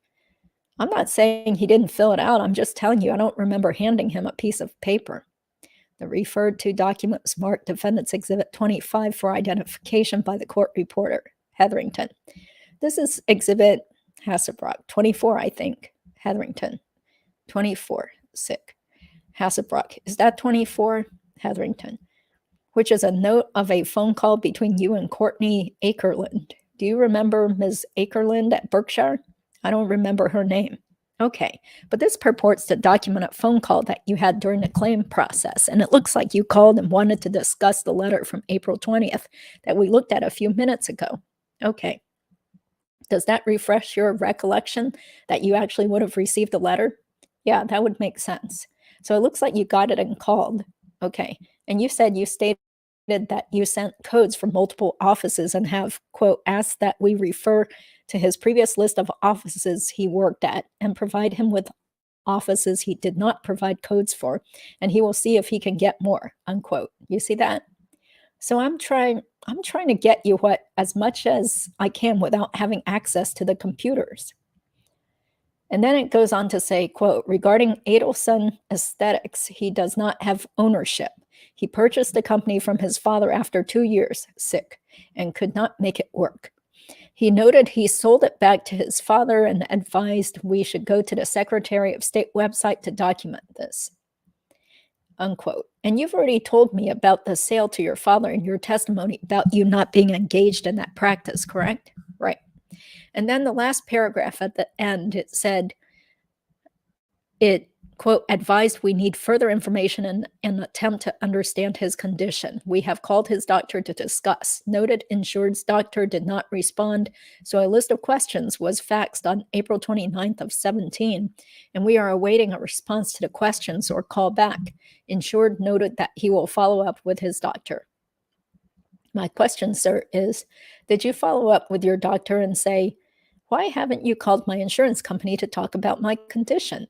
I'm not saying he didn't fill it out. I'm just telling you I don't remember handing him a piece of paper. The referred to document was marked Defendant's Exhibit 25 for identification by the court reporter, Hetherington. This is Exhibit Hasselbrock, 24, I think. Hetherington, 24, sick. Hasselbrock, is that 24? Hetherington, which is a note of a phone call between you and Courtney Akerland. Do you remember Ms. Akerland at Berkshire? I don't remember her name. Okay, but this purports to document a phone call that you had during the claim process, and it looks like you called and wanted to discuss the letter from April 20th that we looked at a few minutes ago. Okay. Does that refresh your recollection that you actually would have received the letter? Yeah, that would make sense. So it looks like you got it and called. Okay. And you said you stated that you sent codes from multiple offices and have, quote, asked that we refer to his previous list of offices he worked at and provide him with offices he did not provide codes for, and he will see if he can get more, unquote. You see that? So I'm trying to get you as much as I can without having access to the computers. And then it goes on to say, quote, regarding Adelson Aesthetics, he does not have ownership. He purchased the company from his father after 2 years, sick, and could not make it work. He noted he sold it back to his father and advised we should go to the Secretary of State website to document this, unquote. And you've already told me about the sale to your father in your testimony about you not being engaged in that practice, correct? Right. And then the last paragraph at the end, it said, it, quote, advised we need further information and an attempt to understand his condition. We have called his doctor to discuss. Noted insured's doctor did not respond, so a list of questions was faxed on April 29th of 17, and we are awaiting a response to the questions or call back. Insured noted that he will follow up with his doctor. My question, sir, is, did you follow up with your doctor and say, why haven't you called my insurance company to talk about my condition?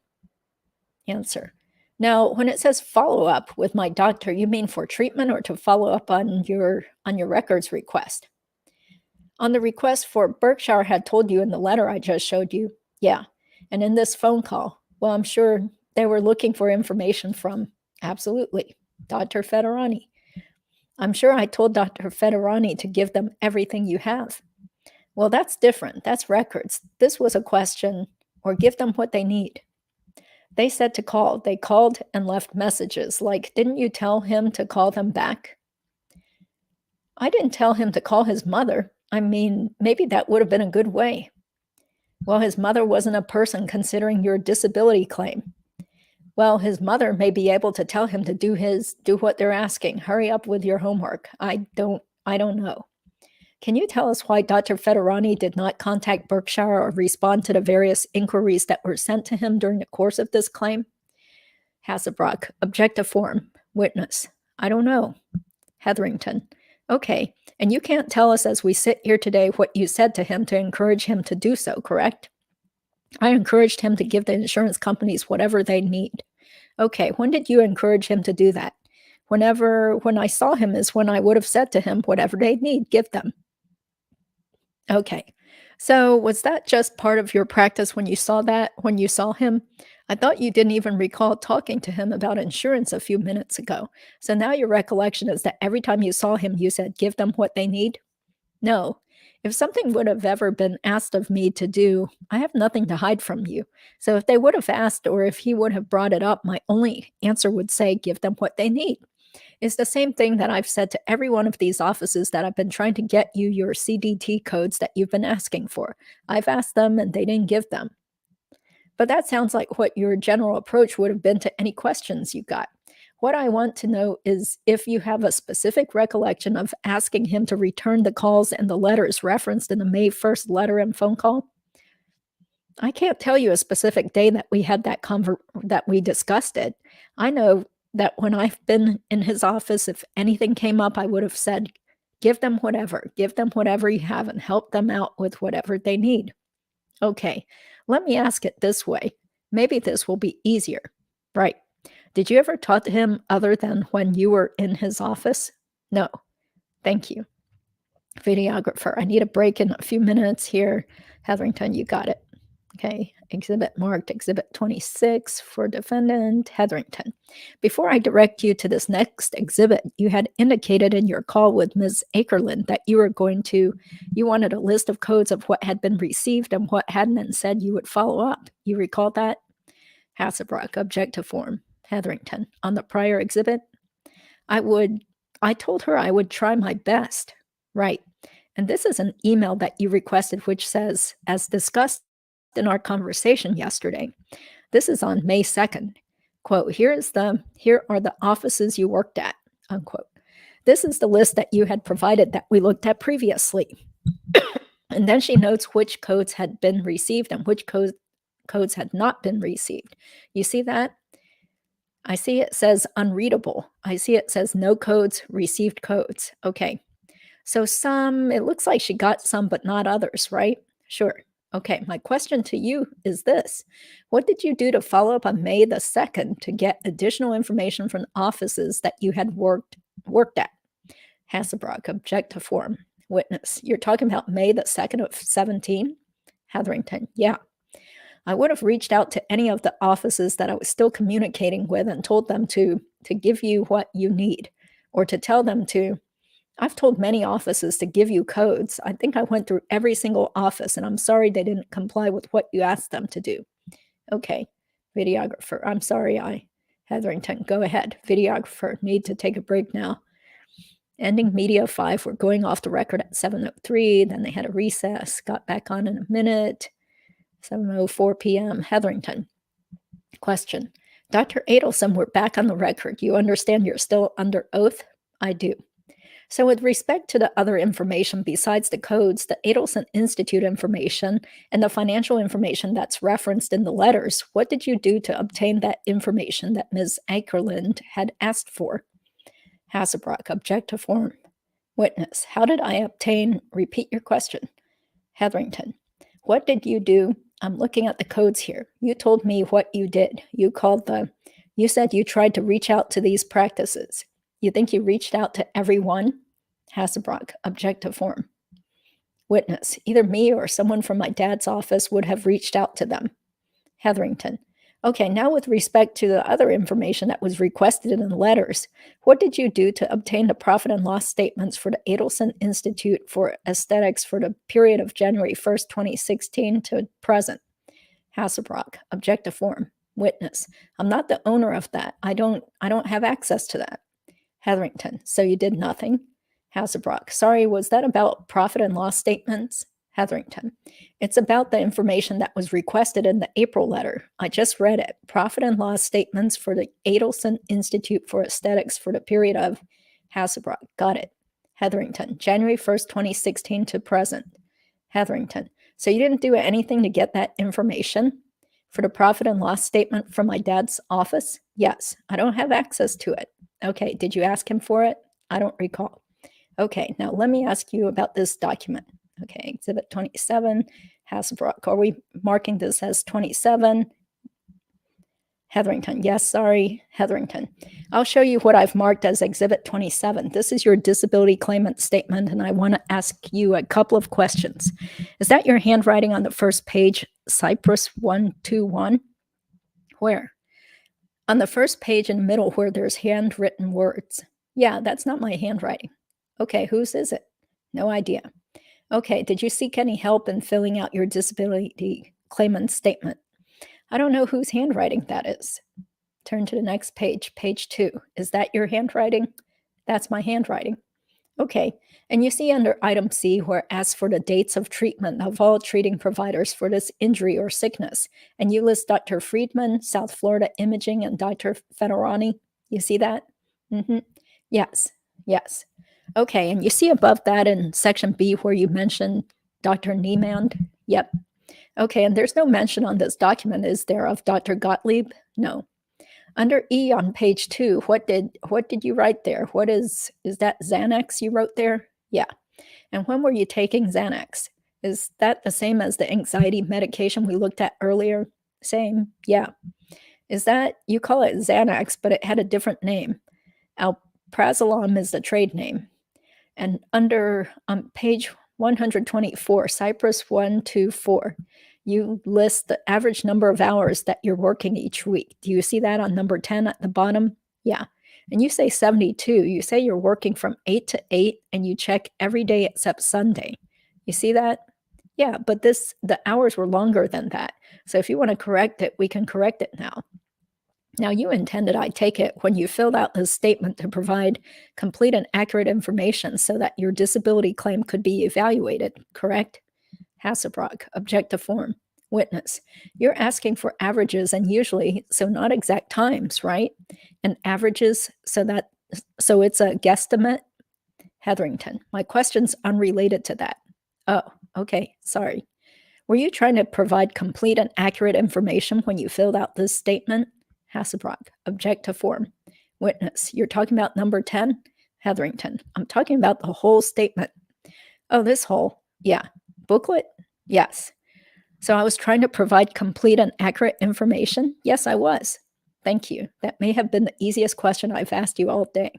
Answer. Now, when it says follow up with my doctor, you mean for treatment or to follow up on your records request? On the request for Berkshire had told you in the letter I just showed you. Yeah. And in this phone call, well, I'm sure they were looking for information from, absolutely, Dr. Federani. I'm sure I told Dr. Federani to give them everything you have. Well, that's different. That's records. This was a question, or give them what they need. They said to call. They called and left messages like, didn't you tell him to call them back? I didn't tell him to call his mother. I mean, maybe that would have been a good way. Well, his mother wasn't a person considering your disability claim. Well, his mother may be able to tell him to do what they're asking. Hurry up with your homework. I don't know. Can you tell us why Dr. Federani did not contact Berkshire or respond to the various inquiries that were sent to him during the course of this claim? Hasselbrock, objective form. Witness, I don't know. Hetherington, okay, and you can't tell us as we sit here today what you said to him to encourage him to do so, correct? I encouraged him to give the insurance companies whatever they need. Okay, when did you encourage him to do that? When I saw him is when I would have said to him, whatever they need, give them. Okay, so was that just part of your practice when you saw him? I thought you didn't even recall talking to him about insurance a few minutes ago. So now your recollection is that every time you saw him, you said, give them what they need? No. If something would have ever been asked of me to do, I have nothing to hide from you. So if they would have asked or if he would have brought it up, my only answer would say, give them what they need. It's the same thing that I've said to every one of these offices that I've been trying to get you your CDT codes that you've been asking for. I've asked them and they didn't give them. But that sounds like what your general approach would have been to any questions you got. What I want to know is if you have a specific recollection of asking him to return the calls and the letters referenced in the May 1st letter and phone call. I can't tell you a specific day that we had that we discussed it. I know that when I've been in his office, if anything came up, I would have said, give them whatever you have and help them out with whatever they need. Okay, let me ask it this way. Maybe this will be easier. Right. Did you ever talk to him other than when you were in his office? No. Thank you. Videographer, I need a break in a few minutes here. Hetherington, you got it. Okay, exhibit marked Exhibit 26 for defendant Hetherington. Before I direct you to this next exhibit, you had indicated in your call with Ms. Akerlund that you wanted a list of codes of what had been received and what hadn't and said you would follow up. You recall that? Hasselbrock, objective form. Hetherington, on the prior exhibit? I told her I would try my best. Right. And this is an email that you requested, which says, as discussed in our conversation yesterday. This is on May 2nd. Quote, here are the offices you worked at, unquote. This is the list that you had provided that we looked at previously. And then she notes which codes had been received and which codes had not been received. You see that? I see it says unreadable. I see it says no codes, received codes. Okay. So it looks like she got some, but not others, right? Sure. Okay, my question to you is this. What did you do to follow up on May the 2nd to get additional information from offices that you had worked at? Hasselbrock, objective form. Witness, you're talking about May the 2nd of 17? Hetherington, yeah. I would have reached out to any of the offices that I was still communicating with and told them to give you what you need, or to tell them to. I've told many offices to give you codes. I think I went through every single office, and I'm sorry they didn't comply with what you asked them to do. Okay, videographer, I'm sorry, Hetherington, go ahead. Videographer, need to take a break now. Ending media 5, we're going off the record at 7:03, then they had a recess, got back on in a minute, 7:04 p.m. Hetherington, question. Dr. Adelson, we're back on the record. You understand you're still under oath? I do. So with respect to the other information besides the codes, the Adelson Institute information, and the financial information that's referenced in the letters, what did you do to obtain that information that Ms. Akerlund had asked for? Hasselbrock, objective form. Witness, how did I obtain? Repeat your question. Hetherington, what did you do? I'm looking at the codes here. You told me what you did. You called the You said you tried to reach out to these practices. You think you reached out to everyone? Hasselbrock, object to form. Witness, either me or someone from my dad's office would have reached out to them. Hetherington, okay, now with respect to the other information that was requested in the letters, what did you do to obtain the profit and loss statements for the Adelson Institute for Aesthetics for the period of January 1st, 2016 to present? Hasselbrock, object to form. Witness, I'm not the owner of that. I don't have access to that. Hetherington, so you did nothing? Hasselbrock, sorry, was that about profit and loss statements? Hetherington, it's about the information that was requested in the April letter. I just read it. Profit and loss statements for the Adelson Institute for Aesthetics for the period of Hasselbrock. Got it. Hetherington, January 1st, 2016 to present. Hetherington, so you didn't do anything to get that information for the profit and loss statement from my dad's office? Yes, I don't have access to it. Okay, did you ask him for it? I don't recall. Okay, now let me ask you about this document. Okay, Exhibit 27, Hasselbrock. Are we marking this as 27? Hetherington, yes, sorry, Hetherington. I'll show you what I've marked as Exhibit 27. This is your disability claimant statement, and I want to ask you a couple of questions. Is that your handwriting on the first page, Cypress 121? Where? On the first page in the middle where there's handwritten words. Yeah, that's not my handwriting. Okay, whose is it? No idea. Okay, did you seek any help in filling out your disability claimant statement? I don't know whose handwriting that is. Turn to the next page, page 2. Is that your handwriting? That's my handwriting. Okay, and you see under item C where it asks for the dates of treatment of all treating providers for this injury or sickness, and you list Dr. Friedman, South Florida Imaging, and Dr. Federani. You see that? Yes, yes. Okay, and you see above that in section B where you mentioned Dr. Niemand? Yep. Okay, and there's no mention on this document, is there, of Dr. Gottlieb? No. Under E on page 2, what did you write there? What is that Xanax you wrote there? Yeah. And when were you taking Xanax? Is that the same as the anxiety medication we looked at earlier? Same, yeah. Is that, you call it Xanax, but it had a different name. Alprazolam is the trade name. And under page 124, Cypress 124, you list the average number of hours that you're working each week. Do you see that on number 10 at the bottom? Yeah. And you say 72. You say you're working from 8 to 8 and you check every day except Sunday. You see that? Yeah, but the hours were longer than that. So if you want to correct it, we can correct it now. Now, you intended, I take it, when you filled out this statement to provide complete and accurate information so that your disability claim could be evaluated, correct? Hasselbrock, object to form. Witness, you're asking for averages and usually, so not exact times, right? And averages, so it's a guesstimate? Hetherington, my question's unrelated to that. Oh, okay, sorry. Were you trying to provide complete and accurate information when you filled out this statement? Hasselbrock, object to form. Witness, you're talking about number 10? Hetherington, I'm talking about the whole statement. Oh, this whole, yeah. Booklet? Yes. So I was trying to provide complete and accurate information? Yes, I was. Thank you. That may have been the easiest question I've asked you all day.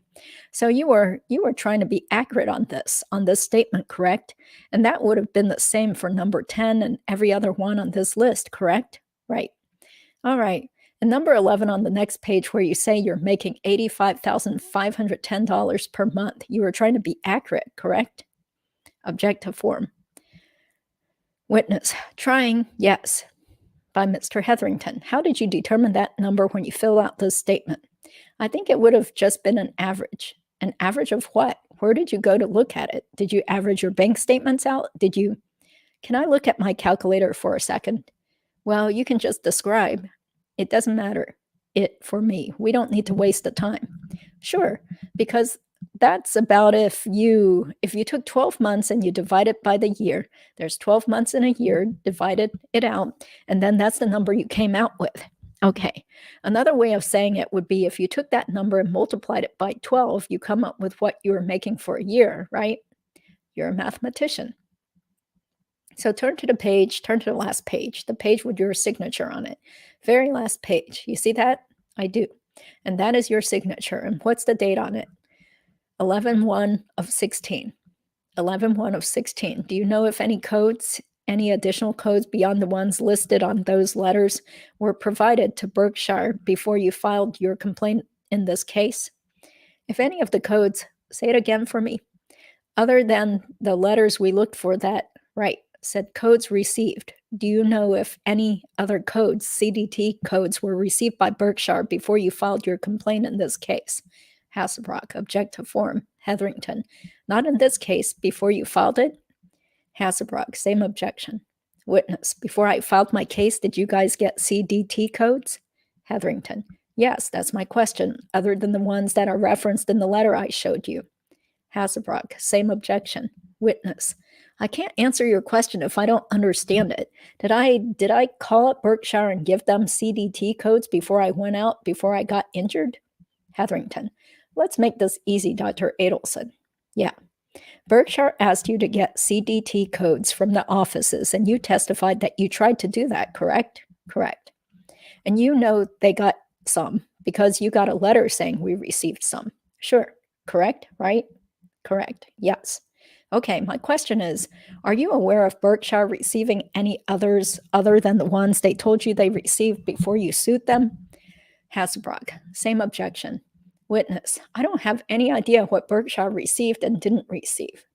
So you were trying to be accurate on this statement, correct? And that would have been the same for number 10 and every other one on this list, correct? Right. All right. And number 11 on the next page where you say you're making $85,510 per month, you were trying to be accurate, correct? Object to form. Witness, trying, yes. By Mr. Hetherington, how did you determine that number when you filled out this statement? I think it would have just been an average. An average of what? Where did you go to look at it? Did you average your bank statements out? Can I look at my calculator for a second? Well, you can just describe. It doesn't matter for me. We don't need to waste the time. Sure, because that's about if you took 12 months and you divide it by the year, there's 12 months in a year, divided it out, and then that's the number you came out with. Okay, another way of saying it would be if you took that number and multiplied it by 12, you come up with what you were making for a year, right? You're a mathematician. So turn to the last page, the page with your signature on it. Very last page. You see that? I do. And that is your signature. And what's the date on it? 11/1 of 16. 11/1 of 16. Do you know if any codes, any additional codes beyond the ones listed on those letters were provided to Berkshire before you filed your complaint in this case? If any of the codes, say it again for me, other than the letters we looked for that, right, said codes received, do you know if any other codes, CDT codes, were received by Berkshire before you filed your complaint in this case? Hasselbrock, object to form. Hetherington, not in this case, before you filed it? Hasselbrock, same objection. Witness, before I filed my case, did you guys get CDT codes? Hetherington, yes, that's my question, other than the ones that are referenced in the letter I showed you. Hasselbrock, same objection. Witness, I can't answer your question if I don't understand it. Did I call up Berkshire and give them CDT codes before I went out, before I got injured? Hetherington, let's make this easy, Dr. Adelson. Yeah. Berkshire asked you to get CDT codes from the offices, and you testified that you tried to do that, correct? Correct. And you know they got some because you got a letter saying we received some. Sure. Correct, right? Correct. Yes. Okay, my question is, are you aware of Berkshire receiving any others other than the ones they told you they received before you sued them? Hasselbrock, same objection. Witness, I don't have any idea what Berkshire received and didn't receive.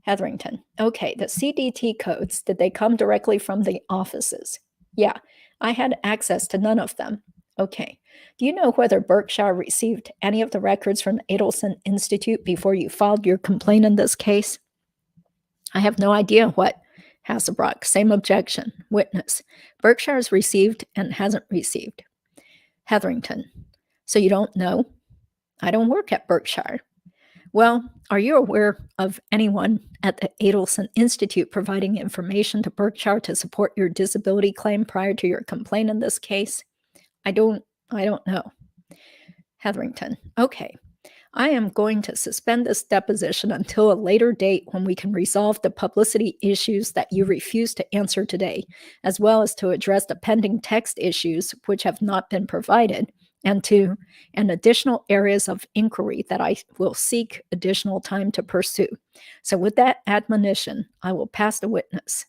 Hetherington, okay, the CDT codes, did they come directly from the offices? Yeah, I had access to none of them. Okay, do you know whether Berkshire received any of the records from the Adelson Institute before you filed your complaint in this case? I have no idea what. Hasselbrock, same objection. Witness, Berkshire's received and hasn't received. Hetherington, so you don't know? I don't work at Berkshire. Well, are you aware of anyone at the Adelson Institute providing information to Berkshire to support your disability claim prior to your complaint in this case? I don't know. Hetherington, okay. I am going to suspend this deposition until a later date when we can resolve the publicity issues that you refuse to answer today, as well as to address the pending text issues which have not been provided, and additional areas of inquiry that I will seek additional time to pursue. So with that admonition, I will pass the witness.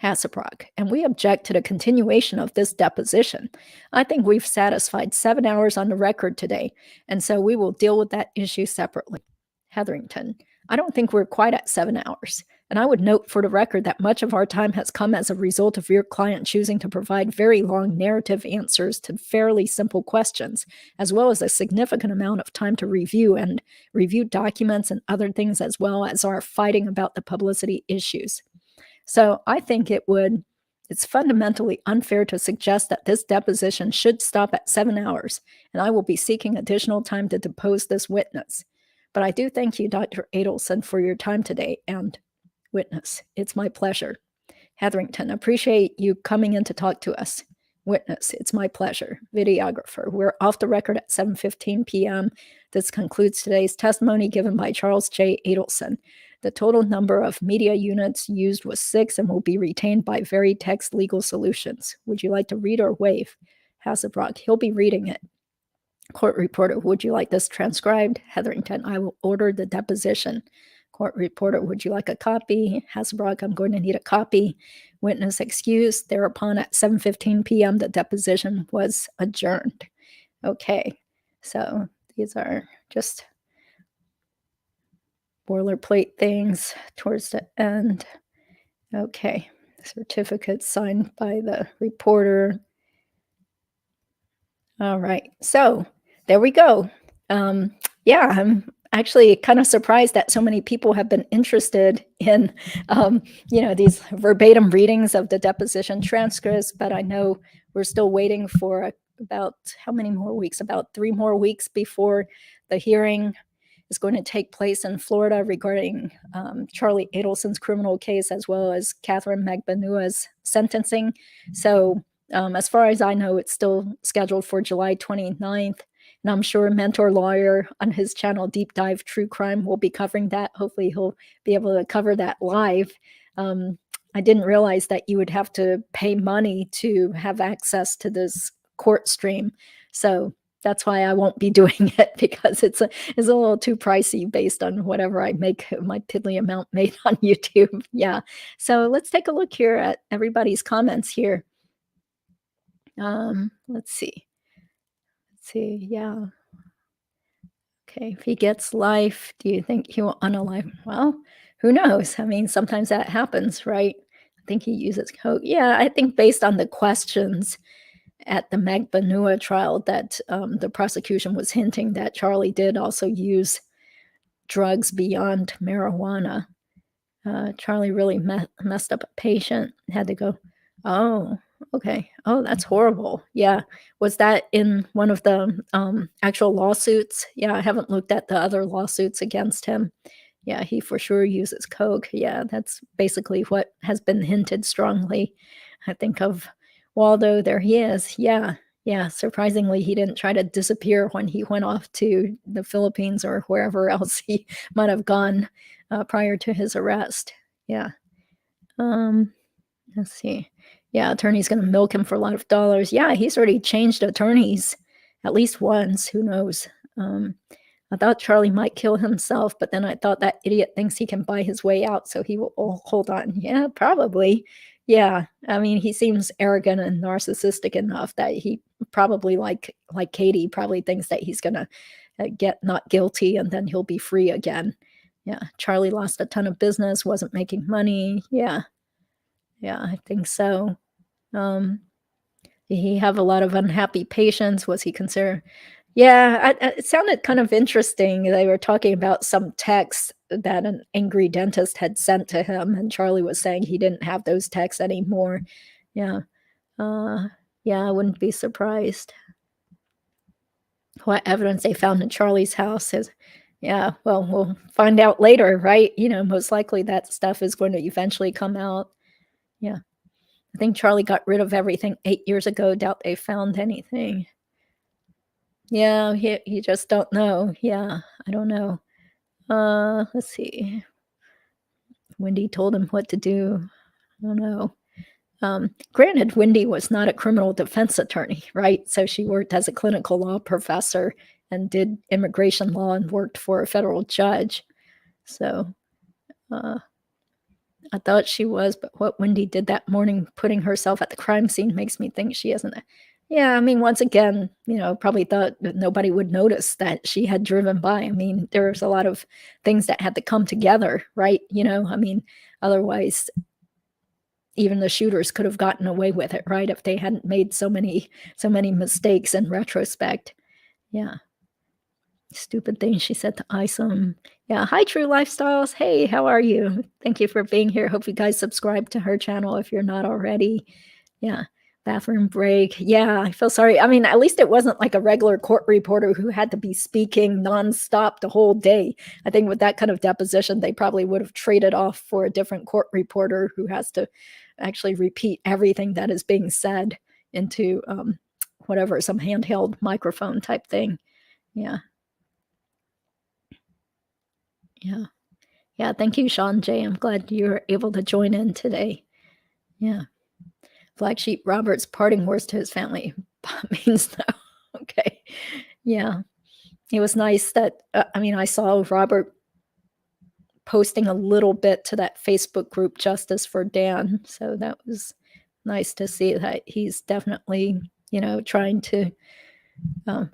Hasselbrock, and we object to the continuation of this deposition. I think we've satisfied 7 hours on the record today, and so we will deal with that issue separately. Hetherington, I don't think we're quite at 7 hours, and I would note for the record that much of our time has come as a result of your client choosing to provide very long narrative answers to fairly simple questions, as well as a significant amount of time to review documents and other things, as well as our fighting about the publicity issues. So I think it's fundamentally unfair to suggest that this deposition should stop at 7 hours, and I will be seeking additional time to depose this witness. But I do thank you, Dr. Adelson, for your time today, and witness, it's my pleasure. Hetherington, appreciate you coming in to talk to us. Witness, it's my pleasure. Videographer, we're off the record at 7:15 p.m. This concludes today's testimony given by Charles J. Adelson. The total number of media units used was 6 and will be retained by Veritext Legal Solutions. Would you like to read or waive? Hasselbrock, he'll be reading it. Court reporter, would you like this transcribed? Hetherington, I will order the deposition. Court reporter, would you like a copy? Hasselbrock, I'm going to need a copy. Witness excused. Thereupon at 7:15 p.m., the deposition was adjourned. Okay, so these are just boilerplate things towards the end. Okay, certificate signed by the reporter. All right, so there we go. Yeah, I'm actually kind of surprised that so many people have been interested in, these verbatim readings of the deposition transcripts, but I know we're still waiting for about how many more weeks? About 3 more weeks before the hearing is going to take place in Florida regarding Charlie Adelson's criminal case, as well as Catherine Magbanua's sentencing. So as far as I know, it's still scheduled for July 29th. And I'm sure Mentor Lawyer on his channel, Deep Dive True Crime, will be covering that. Hopefully he'll be able to cover that live. I didn't realize that you would have to pay money to have access to this court stream. So that's why I won't be doing it, because it's a little too pricey based on whatever I make my piddly amount made on YouTube. Yeah. So let's take a look here at everybody's comments here. Let's see. Yeah. Okay, if he gets life, do you think he will unalive? Well, who knows? I mean, sometimes that happens, right? I think he uses coke. Yeah, I think based on the questions at the Magbanua trial that the prosecution was hinting that Charlie did also use drugs beyond marijuana. Charlie really messed up a patient, had to go, oh, okay. Oh, that's horrible. Yeah. Was that in one of the actual lawsuits? Yeah, I haven't looked at the other lawsuits against him. Yeah, he for sure uses coke. Yeah, that's basically what has been hinted strongly. I think of Waldo, there he is. Yeah, yeah. Surprisingly, he didn't try to disappear when he went off to the Philippines or wherever else he might have gone prior to his arrest. Yeah. Let's see. Yeah, attorney's gonna milk him for a lot of dollars. Yeah, he's already changed attorneys at least once. Who knows? I thought Charlie might kill himself, but then I thought that idiot thinks he can buy his way out, so he will hold on. Yeah, probably. Yeah, I mean, he seems arrogant and narcissistic enough that he probably, like Katie, probably thinks that he's gonna get not guilty and then he'll be free again. Yeah, Charlie lost a ton of business, wasn't making money. Yeah, I think so. Did he have a lot of unhappy patients? Was he considered? Yeah, it sounded kind of interesting. They were talking about some texts that an angry dentist had sent to him, and Charlie was saying he didn't have those texts anymore. Yeah. Uh, yeah, I wouldn't be surprised. What evidence they found in Charlie's house is, yeah, well, we'll find out later, right? Most likely that stuff is going to eventually come out. Yeah. I think Charlie got rid of everything 8 years ago. Doubt they found anything. Yeah, you just don't know. Yeah, I don't know. Let's see. Wendy told him what to do. I don't know. Granted, Wendy was not a criminal defense attorney, right? So she worked as a clinical law professor and did immigration law and worked for a federal judge. So I thought she was, but what Wendy did that morning, putting herself at the crime scene, makes me think she isn't. Yeah, I mean, once again, probably thought that nobody would notice that she had driven by. I mean, there's a lot of things that had to come together, right? I mean, otherwise, even the shooters could have gotten away with it, right? If they hadn't made so many mistakes in retrospect. Yeah. Stupid things she said to Isom. Yeah. Hi, True Lifestyles. Hey, how are you? Thank you for being here. Hope you guys subscribe to her channel if you're not already. Yeah. Bathroom break. Yeah, I feel sorry. I mean, at least it wasn't like a regular court reporter who had to be speaking nonstop the whole day. I think with that kind of deposition, they probably would have traded off for a different court reporter who has to actually repeat everything that is being said into whatever, some handheld microphone type thing. Yeah. Yeah. Yeah. Thank you, Sean J. I'm glad you were able to join in today. Yeah. Black Sheep Robert's parting words to his family means no. Okay. Yeah. It was nice that, I mean, I saw Robert posting a little bit to that Facebook group, Justice for Dan. So that was nice to see that he's definitely, trying to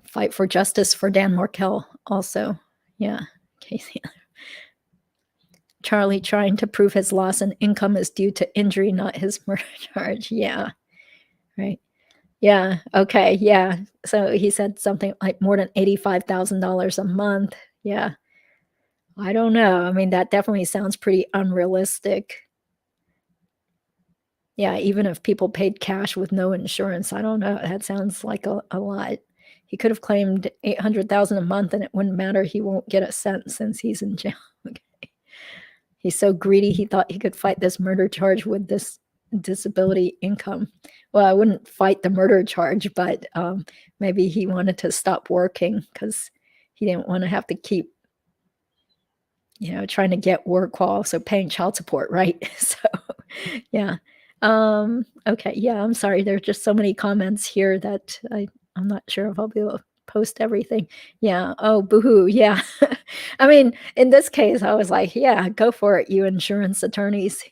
fight for justice for Dan Markel also. Yeah. Casey. Charlie trying to prove his loss in income is due to injury, not his murder charge. Yeah. Right. Yeah. Okay. Yeah. So he said something like more than $85,000 a month. Yeah. I don't know. I mean, that definitely sounds pretty unrealistic. Yeah. Even if people paid cash with no insurance, I don't know. That sounds like a lot. He could have claimed $800,000 a month and it wouldn't matter. He won't get a cent since he's in jail. Okay. He's so greedy. He thought he could fight this murder charge with this disability income. Well, I wouldn't fight the murder charge, but maybe he wanted to stop working because he didn't want to have to keep, trying to get work while also paying child support, right? So, yeah. Okay, yeah, I'm sorry, there's just so many comments here that I'm not sure if I'll be able to post everything. Yeah, oh, boohoo, yeah. I mean, in this case, I was like, "Yeah, go for it, you insurance attorneys,"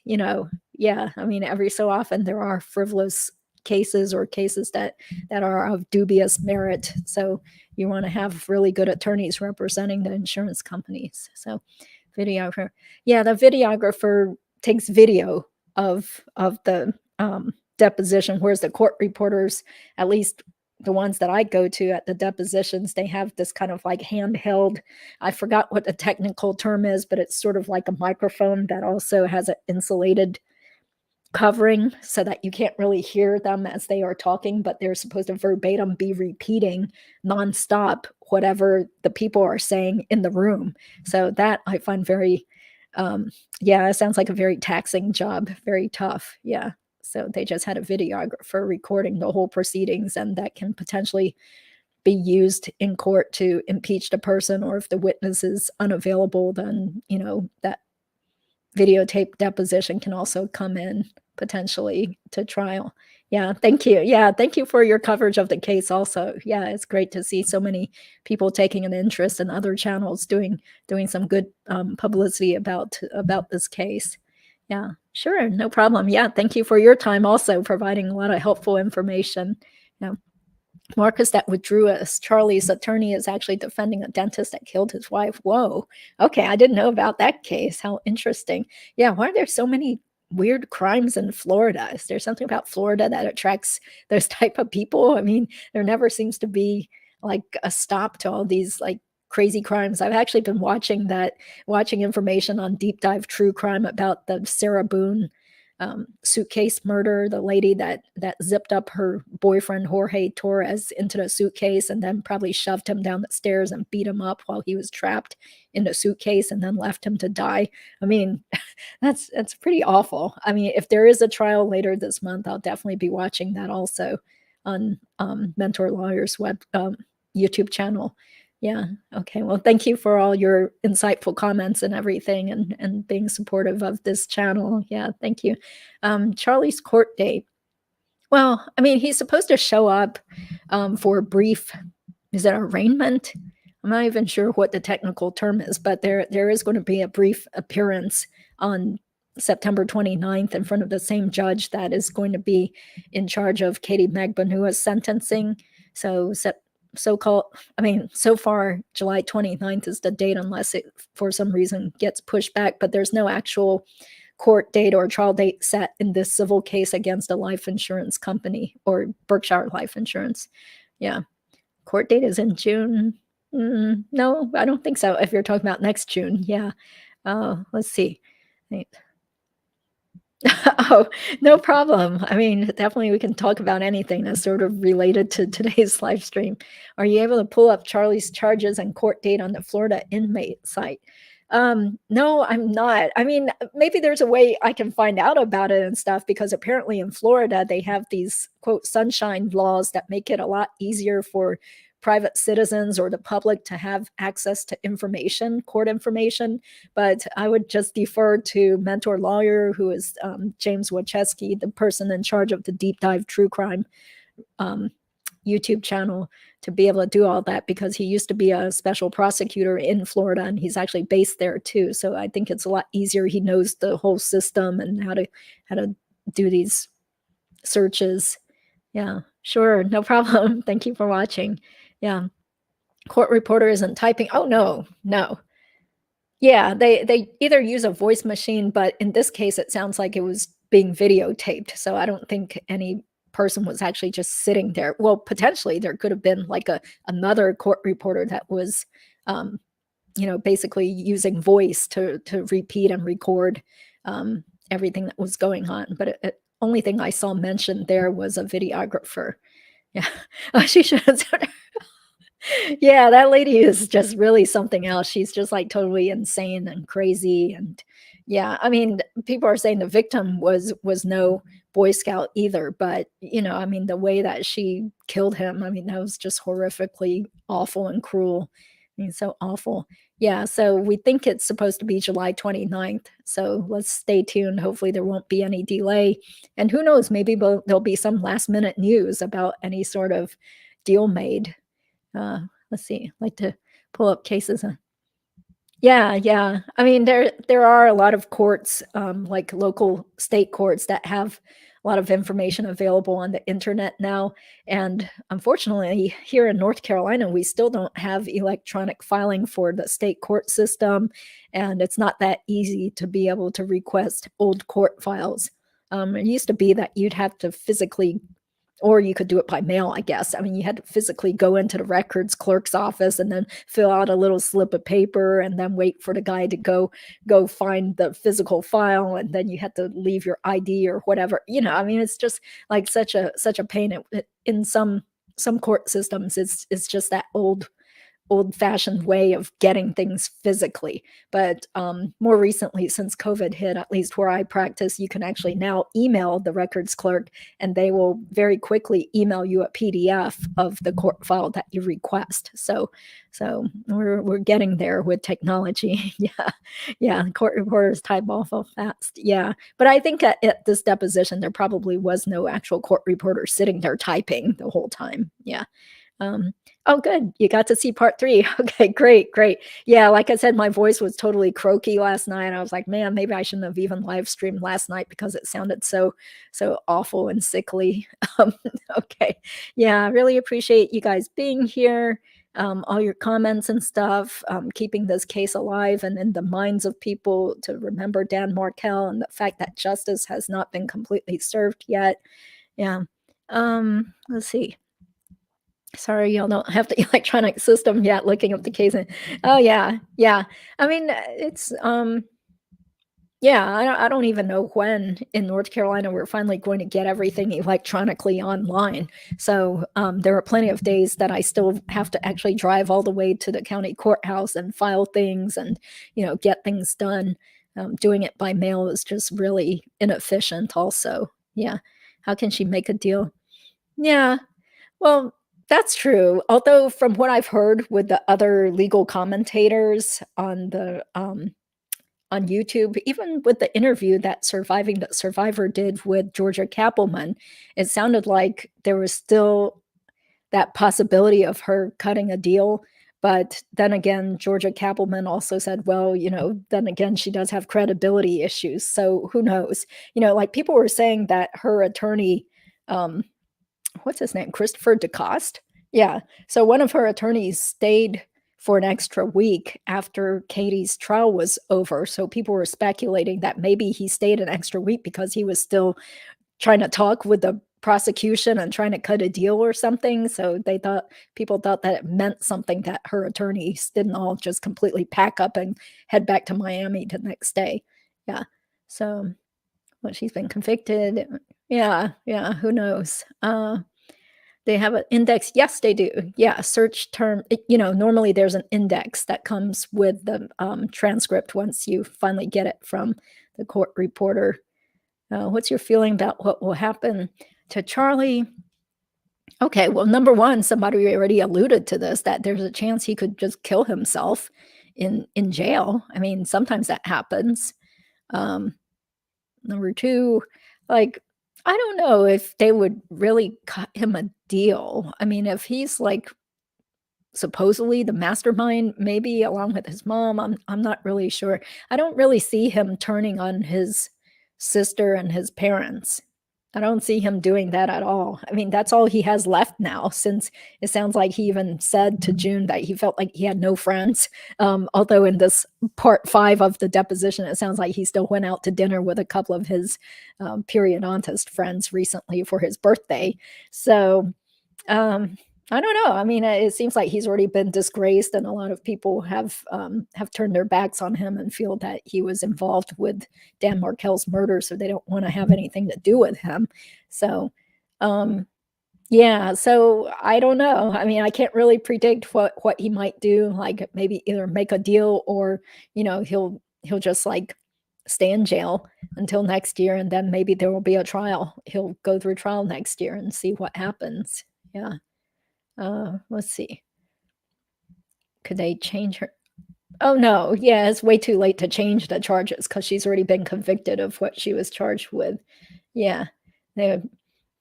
Yeah, I mean, every so often there are frivolous cases or cases that are of dubious merit, so you wanna have really good attorneys representing the insurance companies, so videographer. Yeah, the videographer takes video of the, deposition, whereas the court reporters, at least the ones that I go to at the depositions, they have this kind of like handheld, I forgot what the technical term is, but it's sort of like a microphone that also has an insulated covering so that you can't really hear them as they are talking, but they're supposed to verbatim be repeating nonstop whatever the people are saying in the room. So that I find very, yeah, it sounds like a very taxing job, very tough. Yeah. So they just had a videographer recording the whole proceedings, and that can potentially be used in court to impeach the person, or if the witness is unavailable, then, that videotape deposition can also come in potentially to trial. Yeah, thank you. Yeah, thank you for your coverage of the case also. Yeah, it's great to see so many people taking an interest and other channels doing some good publicity about this case. Yeah, sure, no problem. Yeah, thank you for your time also providing a lot of helpful information. Yeah. Marcus that withdrew as Charlie's attorney is actually defending a dentist that killed his wife. Whoa. Okay, I didn't know about that case. How interesting. Yeah, why are there so many weird crimes in Florida? Is there something about Florida that attracts those type of people? I mean, there never seems to be like a stop to all these like crazy crimes. I've actually been watching information on Deep Dive True Crime about the Sarah Boone suitcase murder, the lady that zipped up her boyfriend Jorge Torres into the suitcase and then probably shoved him down the stairs and beat him up while he was trapped in the suitcase and then left him to die. I mean, that's pretty awful. I mean, if there is a trial later this month, I'll definitely be watching that also on Mentor Lawyer's YouTube channel. Yeah. Okay. Well, thank you for all your insightful comments and everything, and being supportive of this channel. Yeah. Thank you. Charlie's court date. Well, I mean, he's supposed to show up for a brief, is it arraignment? I'm not even sure what the technical term is, but there is going to be a brief appearance on September 29th in front of the same judge that is going to be in charge of Katie Magbanua's sentencing. So so-called, I mean, so far July 29th is the date unless it for some reason gets pushed back, but there's no actual court date or trial date set in this civil case against a life insurance company or Berkshire Life Insurance. Yeah. Court date is in June. No, I don't think so. If you're talking about next June. Yeah. Let's see. Oh, no problem. I mean, definitely we can talk about anything that's sort of related to today's live stream. Are you able to pull up Charlie's charges and court date on the Florida inmate site? No, I'm not. I mean, maybe there's a way I can find out about it and stuff, because apparently in Florida they have these quote sunshine laws that make it a lot easier for private citizens or the public to have access to information, court information. But I would just defer to Mentor Lawyer, who is James Wachesky, the person in charge of the Deep Dive True Crime YouTube channel, to be able to do all that, because he used to be a special prosecutor in Florida and he's actually based there too. So I think it's a lot easier. He knows the whole system and how to do these searches. Yeah, sure, no problem. Thank you for watching. Yeah. Court reporter isn't typing. Oh, no, no. Yeah, they either use a voice machine, but in this case, it sounds like it was being videotaped. So I don't think any person was actually just sitting there. Well, potentially there could have been like another court reporter that was, basically using voice to repeat and record everything that was going on. But only thing I saw mentioned there was a videographer. Yeah, she should have. Yeah, that lady is just really something else. She's just like totally insane and crazy. And yeah, I mean, people are saying the victim was no Boy Scout either, but I mean, the way that she killed him, I mean, that was just horrifically awful and cruel. I mean, so awful. Yeah, so we think it's supposed to be July 29th. So let's stay tuned. Hopefully there won't be any delay. And who knows, maybe there'll be some last minute news about any sort of deal made. Let's see. I'd like to pull up cases. Yeah, yeah. I mean, there are a lot of courts, like local state courts that have a lot of information available on the internet now. And unfortunately, here in North Carolina, we still don't have electronic filing for the state court system, and it's not that easy to be able to request old court files. It used to be that you'd have to physically, or you could do it by mail, I guess. I mean, you had to physically go into the records clerk's office and then fill out a little slip of paper and then wait for the guy to go find the physical file, and then you had to leave your ID or whatever. I mean, it's just like such a pain. In some court systems, it's just that old-fashioned way of getting things physically. But more recently, since COVID hit, at least where I practice, you can actually now email the records clerk, and they will very quickly email you a PDF of the court file that you request. So we're getting there with technology. Yeah, yeah. Court reporters type awful fast. Yeah, but I think at this deposition, there probably was no actual court reporter sitting there typing the whole time. Yeah. Um, oh, good. You got to see part 3. Okay, great, great. Yeah, like I said, my voice was totally croaky last night. I was like, man, maybe I shouldn't have even live streamed last night because it sounded so awful and sickly. Um, okay. Yeah, I really appreciate you guys being here. All your comments and stuff, keeping this case alive and in the minds of people to remember Dan Markel and the fact that justice has not been completely served yet. Yeah. Let's see. Sorry, y'all don't have the electronic system yet, looking up the case. Oh, yeah, yeah. I mean, it's, yeah, I don't even know when in North Carolina we're finally going to get everything electronically online. So, there are plenty of days that I still have to actually drive all the way to the county courthouse and file things and, get things done. Doing it by mail is just really inefficient also. Yeah. How can she make a deal? Yeah. Well, that's true. Although from what I've heard with the other legal commentators on YouTube, even with the interview that Surviving the Survivor did with Georgia Kappelman, it sounded like there was still that possibility of her cutting a deal. But then again, Georgia Kappelman also said, well, then again, she does have credibility issues. So who knows? Like people were saying that her attorney, um, what's his name? Christopher DeCoste? Yeah. So one of her attorneys stayed for an extra week after Katie's trial was over. So people were speculating that maybe he stayed an extra week because he was still trying to talk with the prosecution and trying to cut a deal or something. So people thought that it meant something that her attorneys didn't all just completely pack up and head back to Miami the next day. Yeah. So, well, she's been convicted. Yeah, yeah, who knows? They have an index. Yes, they do. Yeah, search term. Normally there's an index that comes with the transcript once you finally get it from the court reporter. What's your feeling about what will happen to Charlie? Okay, well, number one, somebody already alluded to this, that there's a chance he could just kill himself in jail. I mean, sometimes that happens. Um, Number two, like, I don't know if they would really cut him a deal. I mean, if he's like supposedly the mastermind, maybe along with his mom, I'm not really sure. I don't really see him turning on his sister and his parents. I don't see him doing that at all. I mean, that's all he has left now, since it sounds like he even said to June that he felt like he had no friends. Although in this part 5 of the deposition, it sounds like he still went out to dinner with a couple of his periodontist friends recently for his birthday. So, I don't know. I mean, it seems like he's already been disgraced, and a lot of people have turned their backs on him and feel that he was involved with Dan Markel's murder, so they don't want to have anything to do with him. So, um, yeah. So I don't know. I mean, I can't really predict what he might do. Like maybe either make a deal, or he'll just like stay in jail until next year, and then maybe there will be a trial. He'll go through trial next year and see what happens. Yeah. Let's see. Could they change her? Oh, no. Yeah, it's way too late to change the charges because she's already been convicted of what she was charged with. Yeah. They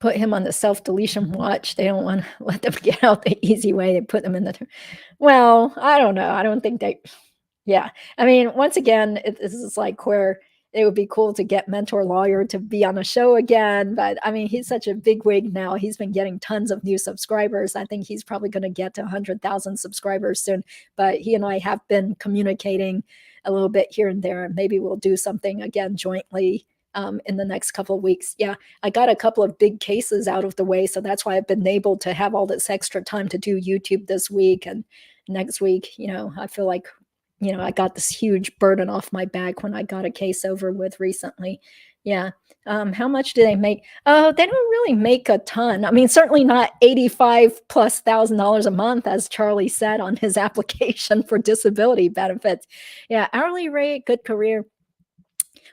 put him on the self-deletion watch. They don't wanna let them get out the easy way. They put them in the well, I don't know. I don't think they yeah. I mean, once again, this is like where it would be cool to get Mentor Lawyer to be on a show again, but I mean, he's such a big wig now. He's been getting tons of new subscribers. I think he's probably going to get to 100,000 subscribers soon, but he and I have been communicating a little bit here and there, and maybe we'll do something again jointly in the next couple of weeks. Yeah, I got a couple of big cases out of the way, so that's why I've been able to have all this extra time to do YouTube this week and next week. I feel like I got this huge burden off my back when I got a case over with recently. Yeah. How much do they make? Oh, they don't really make a ton. I mean, certainly not 85 plus $1,000 a month, as Charlie said on his application for disability benefits. Yeah, hourly rate, good career.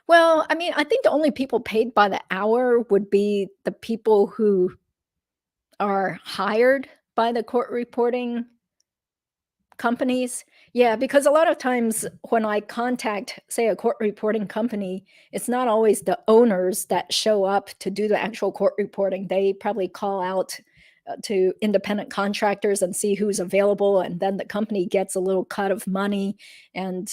Well, I mean, I think the only people paid by the hour would be the people who are hired by the court reporting companies? Yeah, because a lot of times when I contact, say, a court reporting company, it's not always the owners that show up to do the actual court reporting. They probably call out to independent contractors and see who's available, and then the company gets a little cut of money. And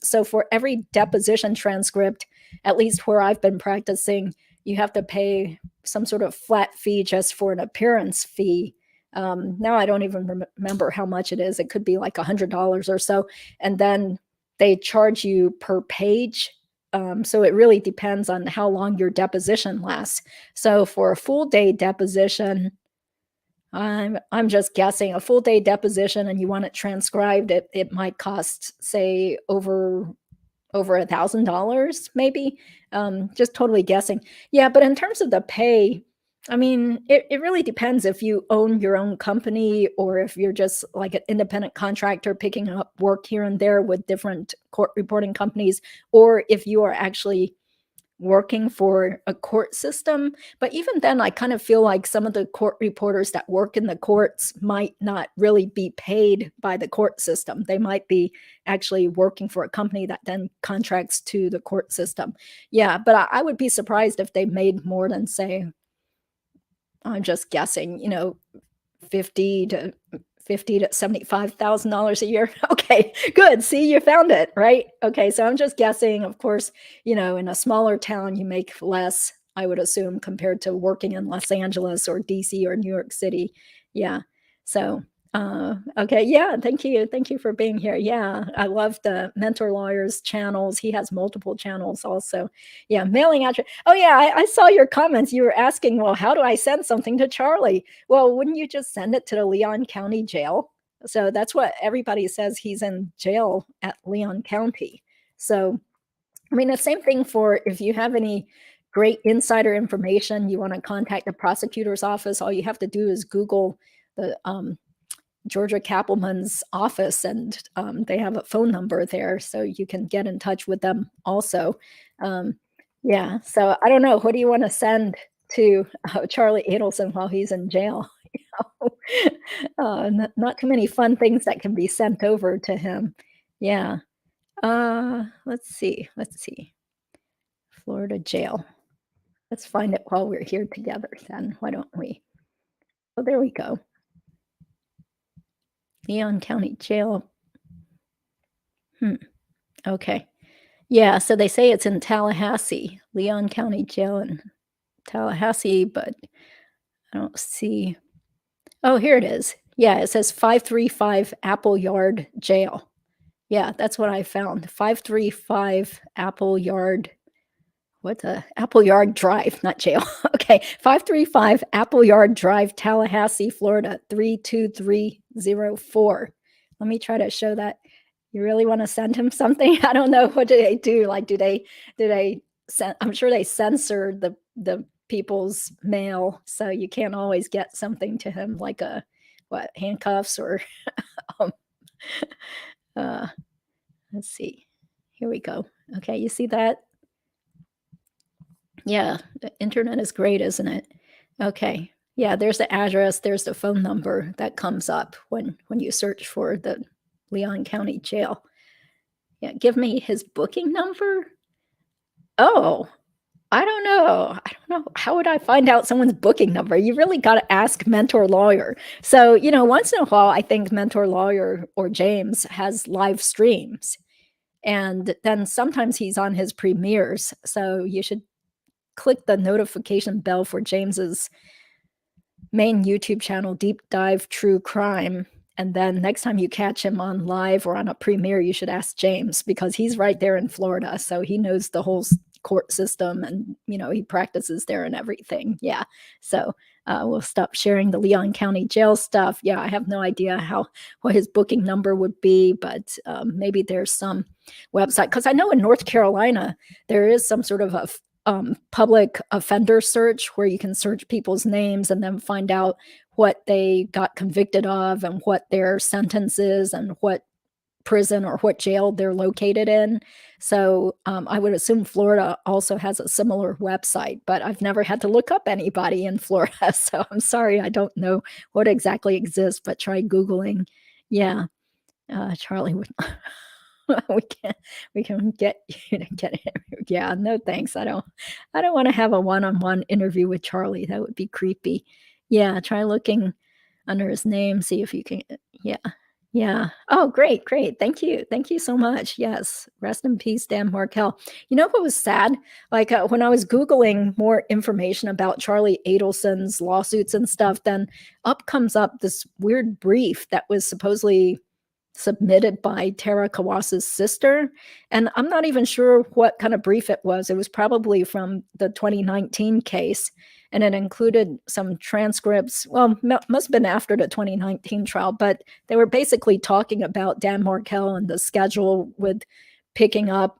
so for every deposition transcript, at least where I've been practicing, you have to pay some sort of flat fee just for an appearance fee. Now I don't even remember how much it is. It could be like $100 or so. And then they charge you per page. So it really depends on how long your deposition lasts. So for a full day deposition, I'm just guessing a full day deposition and you want it transcribed, it might cost, say, over $1,000 maybe. Just totally guessing. Yeah, but in terms of the pay, I mean, it really depends if you own your own company or if you're just like an independent contractor picking up work here and there with different court reporting companies, or if you are actually working for a court system. But even then, I kind of feel like some of the court reporters that work in the courts might not really be paid by the court system. They might be actually working for a company that then contracts to the court system. Yeah, but I would be surprised if they made more than, say, I'm just guessing, 50 to 50 to $75,000 a year. Okay, good. See, you found it, right? Okay, so I'm just guessing. Of course, in a smaller town, you make less, I would assume, compared to working in Los Angeles or DC or New York City. Yeah. So, okay, yeah, thank you. Thank you for being here. Yeah, I love the Mentor Lawyer's channels. He has multiple channels also. Yeah, mailing address. Oh, yeah, I saw your comments. You were asking, well, how do I send something to Charlie? Well, wouldn't you just send it to the Leon County Jail? So that's what everybody says. He's in jail at Leon County. So, I mean, the same thing for if you have any great insider information, you want to contact the prosecutor's office, all you have to do is Google the Georgia Kappelman's office, and they have a phone number there, so you can get in touch with them also. Yeah, so I don't know. What do you want to send to Charlie Adelson while he's in jail? Not too many fun things that can be sent over to him. Yeah. Let's see. Let's see. Florida jail. Let's find it while we're here together then. Why don't we? Oh, there we go. Leon County Jail. Okay. Yeah, so they say it's in Tallahassee, Leon County Jail in Tallahassee, but I don't see. Oh, here it is. Yeah, it says 535 Apple Yard Jail. Yeah, that's what I found. 535 Apple Yard. What the Apple Yard Drive, not jail. Okay, 535 Apple Yard Drive, Tallahassee, Florida 32304. Let me try to show that. You really want to send him something? I don't know. What do they do? Like, do they send? I'm sure they censor the people's mail, so you can't always get something to him like handcuffs or um, uh, let's see. Here we go. Okay, you see that? Yeah, the internet is great, isn't it? Okay. Yeah, there's the address, there's the phone number that comes up when you search for the Leon County Jail. Yeah, give me his booking number? Oh, I don't know. I don't know. How would I find out someone's booking number? You really got to ask Mentor Lawyer. So, once in a while, I think Mentor Lawyer or James has live streams. And then sometimes he's on his premieres. So you should click the notification bell for James's main YouTube channel, Deep Dive True Crime. And then next time you catch him on live or on a premiere, you should ask James because he's right there in Florida. So he knows the whole court system and, he practices there and everything. Yeah. So we'll stop sharing the Leon County jail stuff. Yeah. I have no idea what his booking number would be, but maybe there's some website because I know in North Carolina, there is some sort of a public offender search where you can search people's names and then find out what they got convicted of and what their sentence is and what prison or what jail they're located in. So I would assume Florida also has a similar website, but I've never had to look up anybody in Florida. So I'm sorry, I don't know what exactly exists, but try Googling. Yeah, Charlie would. we can get you to get it. Yeah, no thanks. I don't want to have a one-on-one interview with Charlie. That would be creepy. Yeah, try looking under his name, see if you can. Yeah. Yeah. Oh, great. Thank you. Thank you so much. Yes. Rest in peace, Dan Markel. You know what was sad? Like when I was Googling more information about Charlie Adelson's lawsuits and stuff, then comes up this weird brief that was supposedly submitted by Tara Kawas's sister. And I'm not even sure what kind of brief it was. It was probably from the 2019 case. And it included some transcripts. Well, must have been after the 2019 trial, but they were basically talking about Dan Markel and the schedule with picking up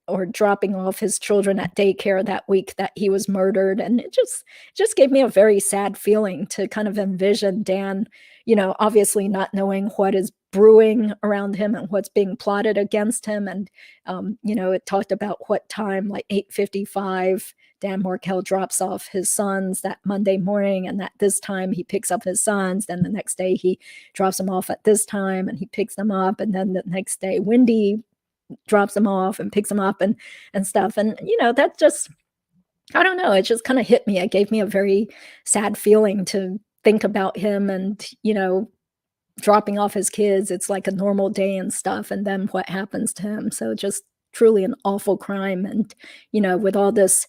or dropping off his children at daycare that week that he was murdered. And it just gave me a very sad feeling to kind of envision Dan, obviously not knowing what is brewing around him and what's being plotted against him. And, it talked about what time, like 8:55, Dan Markel drops off his sons that Monday morning. And at this time he picks up his sons. Then the next day he drops them off at this time and he picks them up. And then the next day, Wendy drops them off and picks them up and stuff. And, that just, I don't know. It just kind of hit me. It gave me a very sad feeling to think about him and, dropping off his kids. It's like a normal day and stuff. And then what happens to him. So just truly an awful crime. And, with all this,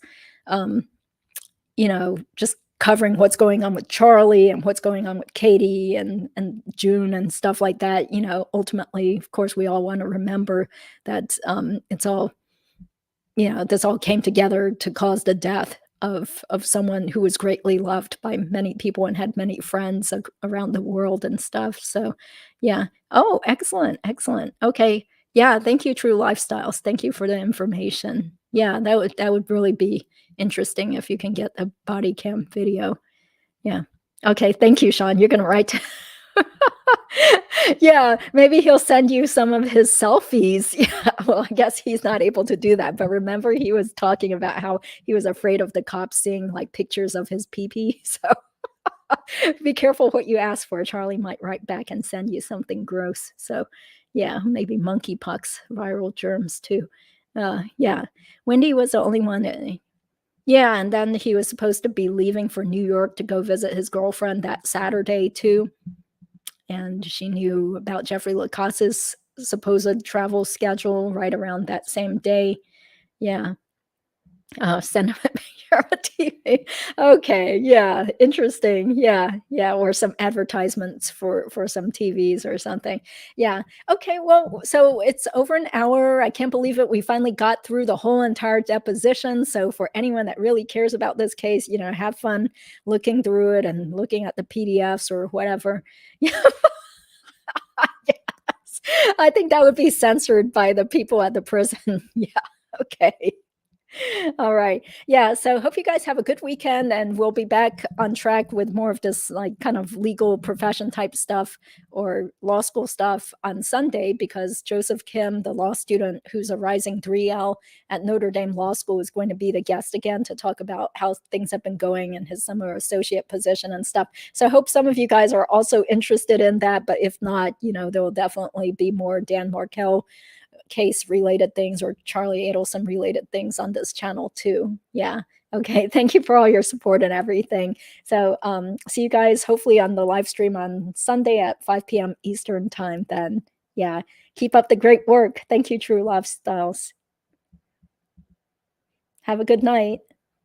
just covering what's going on with Charlie and what's going on with Katie and June and stuff like that, ultimately, of course, we all want to remember that it's all, this all came together to cause the death of someone who was greatly loved by many people and had many friends around the world and stuff. So, yeah. Oh, excellent. Okay. Yeah. Thank you, True Lifestyles. Thank you for the information. Yeah, that would really be interesting if you can get a body cam video. Yeah. Okay. Thank you, Sean. You're gonna write. Yeah, maybe he'll send you some of his selfies. Yeah, well, I guess he's not able to do that. But remember, he was talking about how he was afraid of the cops seeing like pictures of his pee-pee. So be careful what you ask for. Charlie might write back and send you something gross. So yeah, maybe monkeypox, viral germs too. Yeah, Wendy was the only one. Yeah, and then he was supposed to be leaving for New York to go visit his girlfriend that Saturday too. And she knew about Jeffrey Lacasse's supposed travel schedule right around that same day. Yeah. Sentiment TV. Okay, yeah, interesting. Yeah, or some advertisements for some TVs or something. Yeah. Okay, well, so it's over an hour. I can't believe it. We finally got through the whole entire deposition. So for anyone that really cares about this case, have fun looking through it and looking at the PDFs or whatever. Yeah. Yes. I think that would be censored by the people at the prison. Yeah. Okay. All right. Yeah. So hope you guys have a good weekend and we'll be back on track with more of this like kind of legal profession type stuff or law school stuff on Sunday because Joseph Kim, the law student who's a rising 3L at Notre Dame Law School, is going to be the guest again to talk about how things have been going in his summer associate position and stuff. So I hope some of you guys are also interested in that. But if not, there will definitely be more Dan Markel case related things or Charlie Adelson related things on this channel too. Yeah. Okay. Thank you for all your support and everything. So see you guys hopefully on the live stream on Sunday at 5 p.m. Eastern time then. Yeah. Keep up the great work. Thank you, True Lifestyles. Have a good night.